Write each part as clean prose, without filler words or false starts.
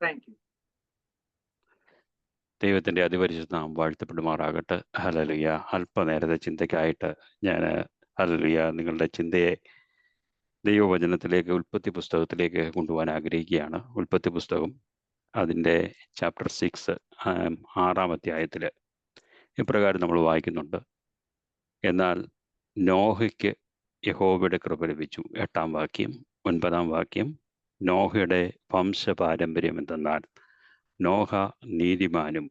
Thank you. ദൈവത്തിൻ്റെ അതിപരിശുദ്ധ നാമം വാഴ്ത്തപ്പെടുമാറാകട്ടെ. ഹല്ലേലൂയ. അല്പനേരത്തെ ചിന്തയ്ക്കായിട്ട് ഞാൻ ഹല്ലേലൂയ നിങ്ങളുടെ ചിന്തയെ ദൈവവചനത്തിലേക്ക്, ഉൽപ്പത്തി പുസ്തകത്തിലേക്ക് കൊണ്ടുപോകാൻ ആഗ്രഹിക്കുകയാണ്. ഉൽപ്പത്തി പുസ്തകം അതിൻ്റെ ചാപ്റ്റർ 6 6-ാം അധ്യായത്തിൽ ഇപ്രകാരം നമ്മൾ വായിക്കുന്നുണ്ട്. എന്നാൽ നോഹയ്ക്ക് യഹോവയുടെ കൃപ ലഭിച്ചു. 8-ാം വാക്യം. 9-ാം വാക്യം, നോഹയുടെ വംശപാരമ്പര്യം എന്തെന്നാൽ നോഹ നീതിമാനും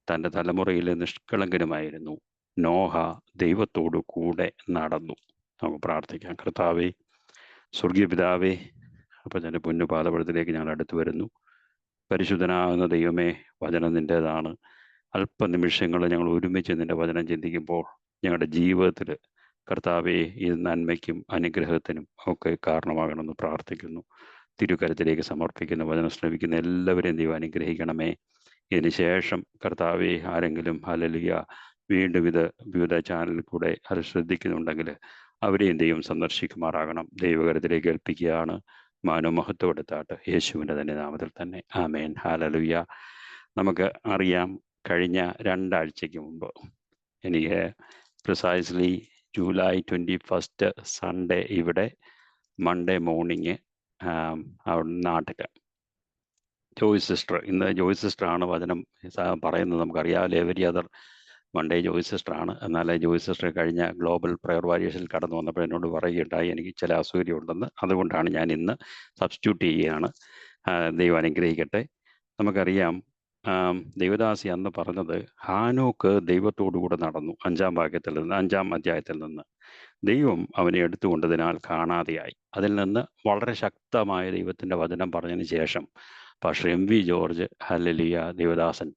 തൻ്റെ തലമുറയിലെ നിഷ്കളങ്കനുമായിരുന്നു. നോഹ ദൈവത്തോടു കൂടെ നടന്നു. നമുക്ക് പ്രാർത്ഥിക്കാം. കർത്താവേ, സ്വർഗീയ പിതാവേ, അപ്പം എൻ്റെ പൊന്നുപാദപടത്തിലേക്ക് ഞങ്ങൾ അടുത്തു വരുന്നു. പരിശുദ്ധനാകുന്ന ദൈവമേ, വചനം നിൻ്റേതാണ്. അല്പനിമിഷങ്ങൾ ഞങ്ങൾ ഒരുമിച്ച് നിൻ്റെ വചനം ചിന്തിക്കുമ്പോൾ ഞങ്ങളുടെ ജീവിതത്തിൽ കർത്താവെ ഈ നന്മയ്ക്കും അനുഗ്രഹത്തിനും ഒക്കെ കാരണമാകണമെന്ന് പ്രാർത്ഥിക്കുന്നു. തിരുക്കരത്തിലേക്ക് സമർപ്പിക്കുന്ന വചനം ശ്രമിക്കുന്ന എല്ലാവരെയും ദൈവം അനുഗ്രഹിക്കണമേ. ഇതിന് ശേഷം കർത്താവെ ആരെങ്കിലും ഹല്ലേലൂയ വീണ്ടും ഇത് വിവിധ ചാനലിൽ കൂടെ അത് ശ്രദ്ധിക്കുന്നുണ്ടെങ്കിൽ അവരെയും ദൈവം സന്ദർശിക്കുമാറാകണം. ദൈവകരത്തിലേക്ക് ഏൽപ്പിക്കുകയാണ്. മാനവമഹത്വം എടുത്താട്ട് യേശുവിൻ്റെ തന്നെ നാമത്തിൽ തന്നെ. ആമേൻ. ഹല്ലേലൂയ. നമുക്ക് അറിയാം, കഴിഞ്ഞ 2 ആഴ്ചയ്ക്ക് മുമ്പ് എനിക്ക് പ്രിസൈസ്ലി ജൂലൈ 21 സൺഡേ ഇവിടെ, മൺഡേ മോർണിംഗ് അവിടെ നാട്ടിൽ ജോയ് സിസ്റ്റർ, ഇന്ന് ജോയ് സിസ്റ്ററാണ് വചനം പറയുന്നത്. നമുക്കറിയാമല്ലോ, എവരി അതർ മൺഡേ ജോയ് സിസ്റ്ററാണ്. എന്നാൽ ജോയ് സിസ്റ്റർ കഴിഞ്ഞ ഗ്ലോബൽ പ്രയർ വാരിയേഷനിൽ കടന്നു വന്നപ്പോൾ എന്നോട് പറയുകയുണ്ടായി എനിക്ക് ചില അസൗകര്യം ഉണ്ടെന്ന്. അതുകൊണ്ടാണ് ഞാൻ ഇന്ന് സബ്സ്റ്റിറ്റ്യൂട്ട് ചെയ്യുകയാണ്. ദൈവം അനുഗ്രഹിക്കട്ടെ. നമുക്കറിയാം, ദൈവദാസി അന്ന് പറഞ്ഞത് ഹാനോക്ക് ദൈവത്തോടു കൂടെ നടന്നു. 5-ാം അധ്യായത്തിൽ നിന്ന് ദൈവം അവനെ എടുത്തുകൊണ്ടതിനാൽ കാണാതെയായി. അതിൽ നിന്ന് വളരെ ശക്തമായ ദൈവത്തിൻ്റെ വചനം പറഞ്ഞതിന് ശേഷം pastor MV George hallelujah Devadasan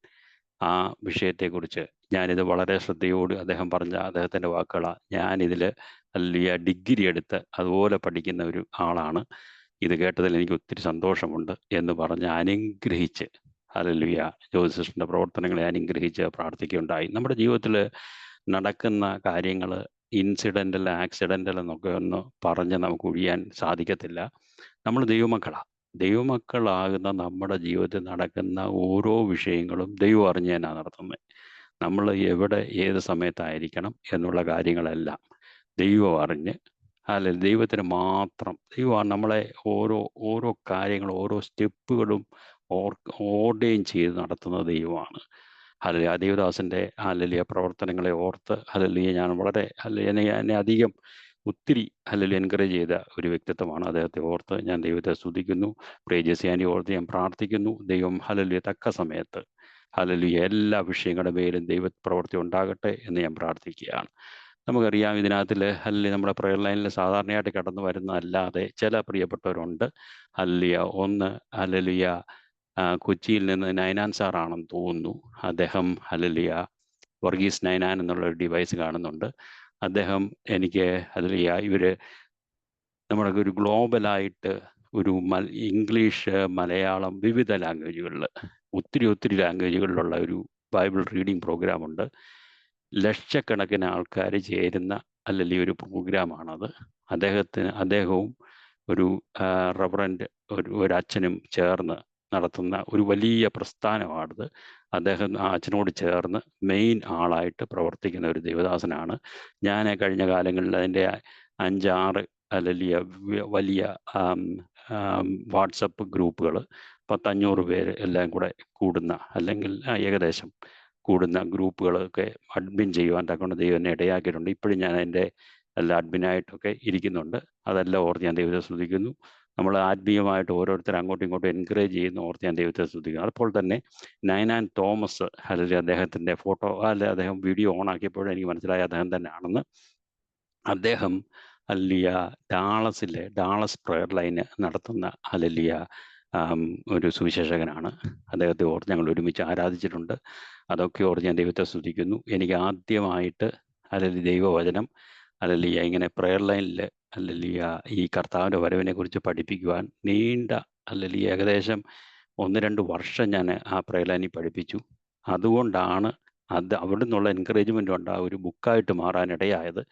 ആ വിഷയത്തെക്കുറിച്ച്, ഞാനിത് വളരെ ശ്രദ്ധയോട് അദ്ദേഹം പറഞ്ഞ അദ്ദേഹത്തിൻ്റെ വാക്കുകളാണ്. ഞാനിതിൽ ഹല്ലേലൂയ ഡിഗ്രി എടുത്ത് അതുപോലെ പഠിക്കുന്ന ഒരു ആളാണ്. ഇത് കേട്ടതിൽ എനിക്ക് ഒത്തിരി സന്തോഷമുണ്ട് എന്ന് പറഞ്ഞ് അനുഗ്രഹിച്ച് ഹല്ലേലൂയ ജോയ് സിസ്റ്ററിൻ്റെ പ്രവർത്തനങ്ങളെ അനുഗ്രഹിച്ച് പ്രാർത്ഥിക്കുകയുണ്ടായി. നമ്മുടെ ജീവിതത്തിൽ നടക്കുന്ന കാര്യങ്ങൾ ഇൻസിഡൻ്റൽ, ആക്സിഡൻ്റൽ എന്നൊക്കെ ഒന്ന് പറഞ്ഞ് നമുക്ക് ഒഴിയാൻ സാധിക്കത്തില്ല. നമ്മൾ ദൈവമക്കളാകുന്ന നമ്മുടെ ജീവിതത്തിൽ നടക്കുന്ന ഓരോ വിഷയങ്ങളും ദൈവം അറിഞ്ഞ് തന്നെയാണ് നടത്തുന്നത്. നമ്മൾ എവിടെ ഏത് സമയത്തായിരിക്കണം എന്നുള്ള കാര്യങ്ങളെല്ലാം ദൈവം അറിഞ്ഞ്, അല്ലെങ്കിൽ ദൈവത്തിന് മാത്രം, ദൈവമാണ് നമ്മളെ ഓരോ കാര്യങ്ങളും ഓരോ സ്റ്റെപ്പുകളും ഓർഡേൺ ചെയ്ത് നടത്തുന്ന ദൈവമാണ്. ഹല്ലേലൂയ. ദേവദാസൻ്റെ ഹല്ലേലൂയ പ്രവർത്തനങ്ങളെ ഓർത്ത് ഹല്ലേലൂയ ഞാൻ വളരെ എന്നെ അധികം ഒത്തിരി ഹല്ലേലൂയ എൻകറേജ് ചെയ്ത ഒരു വ്യക്തിത്വമാണ്. അദ്ദേഹത്തെ ഓർത്ത് ഞാൻ ദൈവത്തെ സ്തുതിക്കുന്നു. പ്രേജസ്യാനി ഓർത്ത് ഞാൻ പ്രാർത്ഥിക്കുന്നു. ദൈവം ഹല്ലേലൂയ തക്ക സമയത്ത് ഹല്ലേലൂയ എല്ലാ വിഷയങ്ങളുടെ മേലും ദൈവപ്രവൃത്തി ഉണ്ടാകട്ടെ എന്ന് ഞാൻ പ്രാർത്ഥിക്കുകയാണ്. നമുക്കറിയാം, ഇതിനകത്തിൽ ഹല്ലേലൂയ നമ്മുടെ പ്രയർ ലൈനിൽ സാധാരണയായിട്ട് കടന്നു വരുന്നതല്ലാതെ ചില പ്രിയപ്പെട്ടവരുണ്ട്. ഹല്ലേലൂയ. ഒന്ന് ഹല്ലേലൂയ കൊച്ചിയിൽ നിന്ന് നൈനാൻ സാറാണെന്ന് തോന്നുന്നു. അദ്ദേഹം ഹല്ലേലൂയ വർഗീസ് നൈനാൻ എന്നുള്ള ഒരു ഡിവൈസ് കാണുന്നുണ്ട്. അദ്ദേഹം എനിക്ക് ഹല്ലേലൂയ ഇവർ നമ്മുടെ ഒരു ഗ്ലോബലായിട്ട് ഒരു ഇംഗ്ലീഷ്, മലയാളം, വിവിധ ലാംഗ്വേജുകളിൽ ഒത്തിരി ലാംഗ്വേജുകളിലുള്ള ഒരു ബൈബിൾ റീഡിംഗ് പ്രോഗ്രാമുണ്ട്. ലക്ഷക്കണക്കിന് ആൾക്കാർ ചേരുന്ന അല്ലെങ്കിൽ ഒരു പ്രോഗ്രാമാണത്. അദ്ദേഹവും ഒരു റവറൻറ്റ് ഒരു അച്ഛനും ചേർന്ന് നടത്തുന്ന ഒരു വലിയ പ്രസ്ഥാനമാണിത്. അദ്ദേഹം ആ അച്ഛനോട് ചേർന്ന് മെയിൻ ആളായിട്ട് പ്രവർത്തിക്കുന്ന ഒരു ദേവദാസനാണ്. ഞാൻ കഴിഞ്ഞ കാലങ്ങളിൽ അതിൻ്റെ 5-6 അല്ലെങ്കിൽ വലിയ വാട്സപ്പ് ഗ്രൂപ്പുകൾ 500 പേര് എല്ലാം കൂടെ കൂടുന്ന, അല്ലെങ്കിൽ ഏകദേശം കൂടുന്ന ഗ്രൂപ്പുകളൊക്കെ അഡ്മിൻ ചെയ്യുവാൻ തക്കൊണ്ട് ദൈവം എന്നെ ഇടയാക്കിയിട്ടുണ്ട്. ഇപ്പോഴും ഞാൻ അതിൻ്റെ എല്ലാ അഡ്മിനായിട്ടൊക്കെ ഇരിക്കുന്നുണ്ട്. അതെല്ലാം ഓർത്ത് ഞാൻ ദൈവത്തെ സ്തുതിക്കുന്നു. നമ്മൾ ആത്മീയമായിട്ട് ഓരോരുത്തർ അങ്ങോട്ടും ഇങ്ങോട്ടും എൻകറേജ് ചെയ്യുന്ന ഓർത്ത് ഞാൻ ദൈവത്തെ സ്തുതിക്കുന്നു. അപ്പോൾ തന്നെ നൈനാൻ തോമസ് അല്ലെങ്കിൽ അദ്ദേഹത്തിൻ്റെ ഫോട്ടോ അദ്ദേഹം വീഡിയോ ഓൺ ആക്കിയപ്പോഴും എനിക്ക് മനസ്സിലായി അദ്ദേഹം തന്നെയാണെന്ന്. അദ്ദേഹം ഹല്ലേലൂയ ഡാളസ് പ്രയർ ലൈന് നടത്തുന്ന ഹല്ലേലൂയ ഒരു സുവിശേഷകനാണ്. അദ്ദേഹത്തെ ഓർത്ത് ഞങ്ങൾ ഒരുമിച്ച് ആരാധിച്ചിട്ടുണ്ട്. അതൊക്കെ ഓർത്ത് ഞാൻ ദൈവത്തെ സ്തുതിക്കുന്നു. എനിക്ക് ആദ്യമായിട്ട് ഹല്ലേലൂയ ദൈവവചനം ഹല്ലേലൂയ ഇങ്ങനെ പ്രയർ ലൈനിൽ ഹല്ലേലൂയ ഈ കർത്താവിൻ്റെ വരവിനെ കുറിച്ച് പഠിപ്പിക്കുവാൻ നീണ്ട ഹല്ലേലൂയ ഏകദേശം 1-2 വർഷം ഞാൻ ആ പ്രയർ ലൈനിൽ പഠിപ്പിച്ചു. അതുകൊണ്ടാണ് അവിടെ നിന്നുള്ള എൻകറേജ്മെൻ്റ് കൊണ്ട് ആ ഒരു ബുക്കായിട്ട് മാറാനിടയായത്.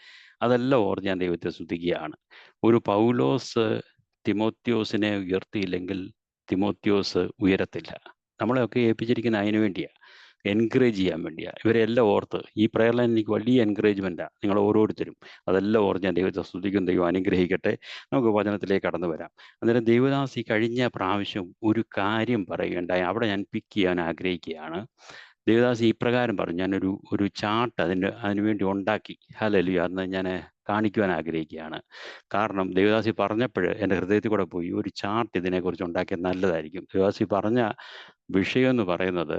അതെല്ലാം ഓർത്ത് ഞാൻ ദൈവത്തെ സ്തുതിക്കുകയാണ്. ഒരു പൗലോസ് തിമോത്തിയോസിനെ ഉയർത്തിയില്ലെങ്കിൽ തിമോത്തിയോസ് ഉയരത്തില്ല. നമ്മളെയൊക്കെ ഏൽപ്പിച്ചിരിക്കുന്ന അതിനു വേണ്ടിയാണ്, എൻകറേജ് ചെയ്യാൻ വേണ്ടിയാണ്. ഇവരെല്ലാം ഓർത്ത് ഈ പ്രയർ ലൈൻ എനിക്ക് വലിയ എൻകറേജ്മെൻറ്റാണ്. നിങ്ങൾ ഓരോരുത്തരും അതെല്ലാം ഓർത്ത് ഞാൻ ദൈവത്തെ സ്തുതിക്കും. ദൈവം അനുഗ്രഹിക്കട്ടെ. നമുക്ക് വചനത്തിലേക്ക് കടന്നു വരാം. അന്നേരം ദൈവദാസി കഴിഞ്ഞ പ്രാവശ്യം ഒരു കാര്യം പറയുകയുണ്ടായി. അവിടെ ഞാൻ പിക്ക് ചെയ്യാൻ ആഗ്രഹിക്കുകയാണ്. ദേവദാസ് ഇപ്രകാരം പറഞ്ഞു, ഞാനൊരു ചാർട്ട് അതിനുവേണ്ടി ഉണ്ടാക്കി. ഹല്ലേലൂയ, അന്ന് ഞാൻ കാണിക്കുവാൻ ആഗ്രഹിക്കുകയാണ്. കാരണം ദേവദാസി പറഞ്ഞപ്പോൾ എൻ്റെ ഹൃദയത്തിൽ കൂടെ പോയി, ഒരു ചാർട്ട് ഇതിനെക്കുറിച്ച് ഉണ്ടാക്കിയത് നല്ലതായിരിക്കും. ദേവദാസി പറഞ്ഞ വിഷയം എന്ന് പറയുന്നത്,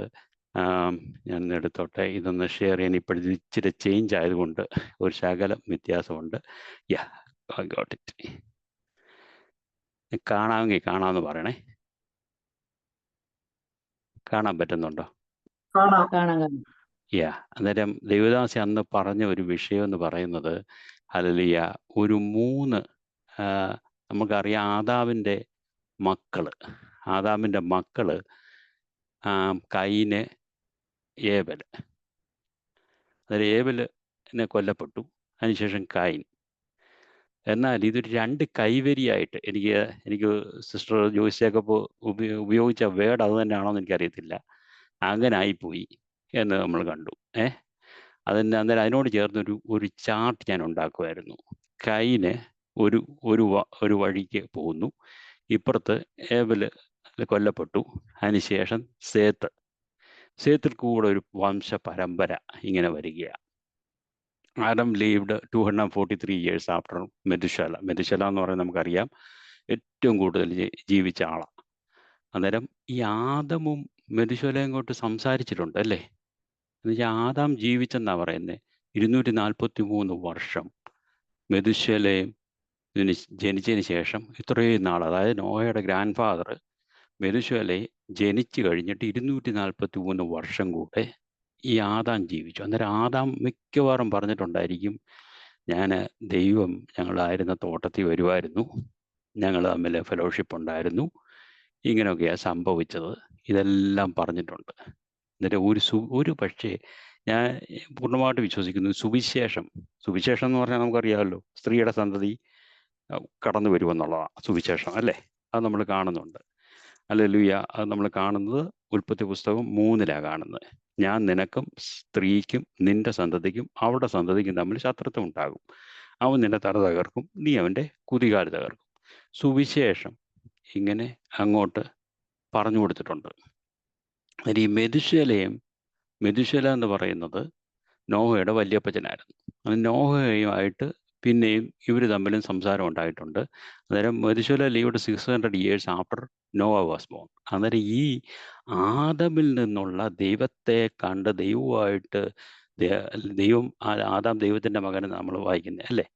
ഞാൻ എടുത്തോട്ടെ, ഇതൊന്ന് ഷെയർ ചെയ്യാൻ. ഇപ്പോഴത്തെ ഇച്ചിരി ചേഞ്ച് ആയതുകൊണ്ട് ഒരു ശകലം വ്യത്യാസമുണ്ട്. യാ, ഐ ഗോട്ട് ഇറ്റ്. കാണാമെങ്കിൽ കാണാമെന്ന് പറയണേ. കാണാൻ പറ്റുന്നുണ്ടോ? യാ, അന്നേരം ദേവദാസി അന്ന് പറഞ്ഞ ഒരു വിഷയം എന്ന് പറയുന്നത്, ഹല്ലേലൂയ, ഒരു 3 നമുക്കറിയാം ആദാമിൻ്റെ മക്കള് കയീന്, ഏബൽ. അന്നേരം ഏബലിനെ കൊല്ലപ്പെട്ടു, അതിനുശേഷം കയീൻ. എന്നാൽ ഇതൊരു 2 കൈവരിയായിട്ട് എനിക്ക് സിസ്റ്റർ ജോയിസൊക്കെ ഉപയോഗിച്ച വേർഡ് അത് തന്നെയാണോ എന്ന് എനിക്കറിയത്തില്ല, അങ്ങനെ ആയിപ്പോയി എന്ന് നമ്മൾ കണ്ടു. അന്നേരം അതിനോട് ചേർന്നൊരു ചാർട്ട് ഞാൻ ഉണ്ടാക്കുമായിരുന്നു. കയീന് ഒരു വഴിക്ക് പോകുന്നു, ഇപ്പുറത്ത് ഏബൽ കൊല്ലപ്പെട്ടു, അതിനുശേഷം സേത്തിൽ കൂടെ ഒരു വംശ പരമ്പര ഇങ്ങനെ വരികയാണ്. ആദം ലീവ്ഡ് 243 years ആഫ്റ്റർ മെതുശല എന്ന് പറയുന്നത് നമുക്കറിയാം ഏറ്റവും കൂടുതൽ ജീവിച്ച ആളാണ്. അന്നേരം ഈ ആദമും മെതുശലയും കൊണ്ട് സംസാരിച്ചിട്ടുണ്ട് അല്ലേ? എന്നുവെച്ചാൽ ആദാം ജീവിച്ചെന്നാ പറയുന്നത് 243 വർഷം. മെതുശലയും ജനിച്ചതിന് ശേഷം ഇത്രയും നാൾ, അതായത് നോഹയുടെ ഗ്രാൻഡ് ഫാദർ മെതുശലയെ ജനിച്ചു കഴിഞ്ഞിട്ട് 243 വർഷം കൂടെ ഈ ആദാം ജീവിച്ചു. അന്നേരം ആദാം മിക്കവാറും പറഞ്ഞിട്ടുണ്ടായിരിക്കും, ഞങ്ങളായിരുന്ന തോട്ടത്തിൽ വരുമായിരുന്നു, ഞങ്ങൾ തമ്മിൽ ഫെലോഷിപ്പ് ഉണ്ടായിരുന്നു, ഇങ്ങനെയൊക്കെയാണ് സംഭവിച്ചത്, ഇതെല്ലാം പറഞ്ഞിട്ടുണ്ട്. എന്നിട്ട് ഒരു പക്ഷേ ഞാൻ പൂർണ്ണമായിട്ട് വിശ്വസിക്കുന്നു, സുവിശേഷം എന്ന് പറഞ്ഞാൽ നമുക്കറിയാമല്ലോ, സ്ത്രീയുടെ സന്തതി കടന്നു വരുമെന്നുള്ളതാണ് സുവിശേഷം അല്ലേ? അത് നമ്മൾ കാണുന്നുണ്ട്. ഹല്ലേലൂയ, അത് നമ്മൾ കാണുന്നത് ഉൽപ്പത്തി പുസ്തകം 3 കാണുന്നത്. ഞാൻ നിനക്കും സ്ത്രീക്കും നിന്റെ സന്തതിക്കും അവരുടെ സന്തതിക്കും തമ്മിൽ ശത്രുത്വം ഉണ്ടാകും, അവൻ നിന്റെ തല തകർക്കും, നീ അവൻ്റെ കുതികാല് തകർക്കും. സുവിശേഷം ഇങ്ങനെ അങ്ങോട്ട് പറഞ്ഞു കൊടുത്തിട്ടുണ്ട്. ഈ മെതുശല എന്ന് പറയുന്നത് നോഹയുടെ വല്യപ്പച്ചനായിരുന്നു. അത് നോഹയുമായിട്ട് പിന്നെയും ഇവർ തമ്മിലും സംസാരം ഉണ്ടായിട്ടുണ്ട്. അന്നേരം Methuselah lived 600 years after Noah was born. അന്നേരം ഈ ആദമിൽ നിന്നുള്ള ദൈവത്തെ കണ്ട് ദൈവമായിട്ട് ആദാം ദൈവത്തിൻ്റെ മകനെ നമ്മൾ വായിക്കുന്നത് അല്ലേ?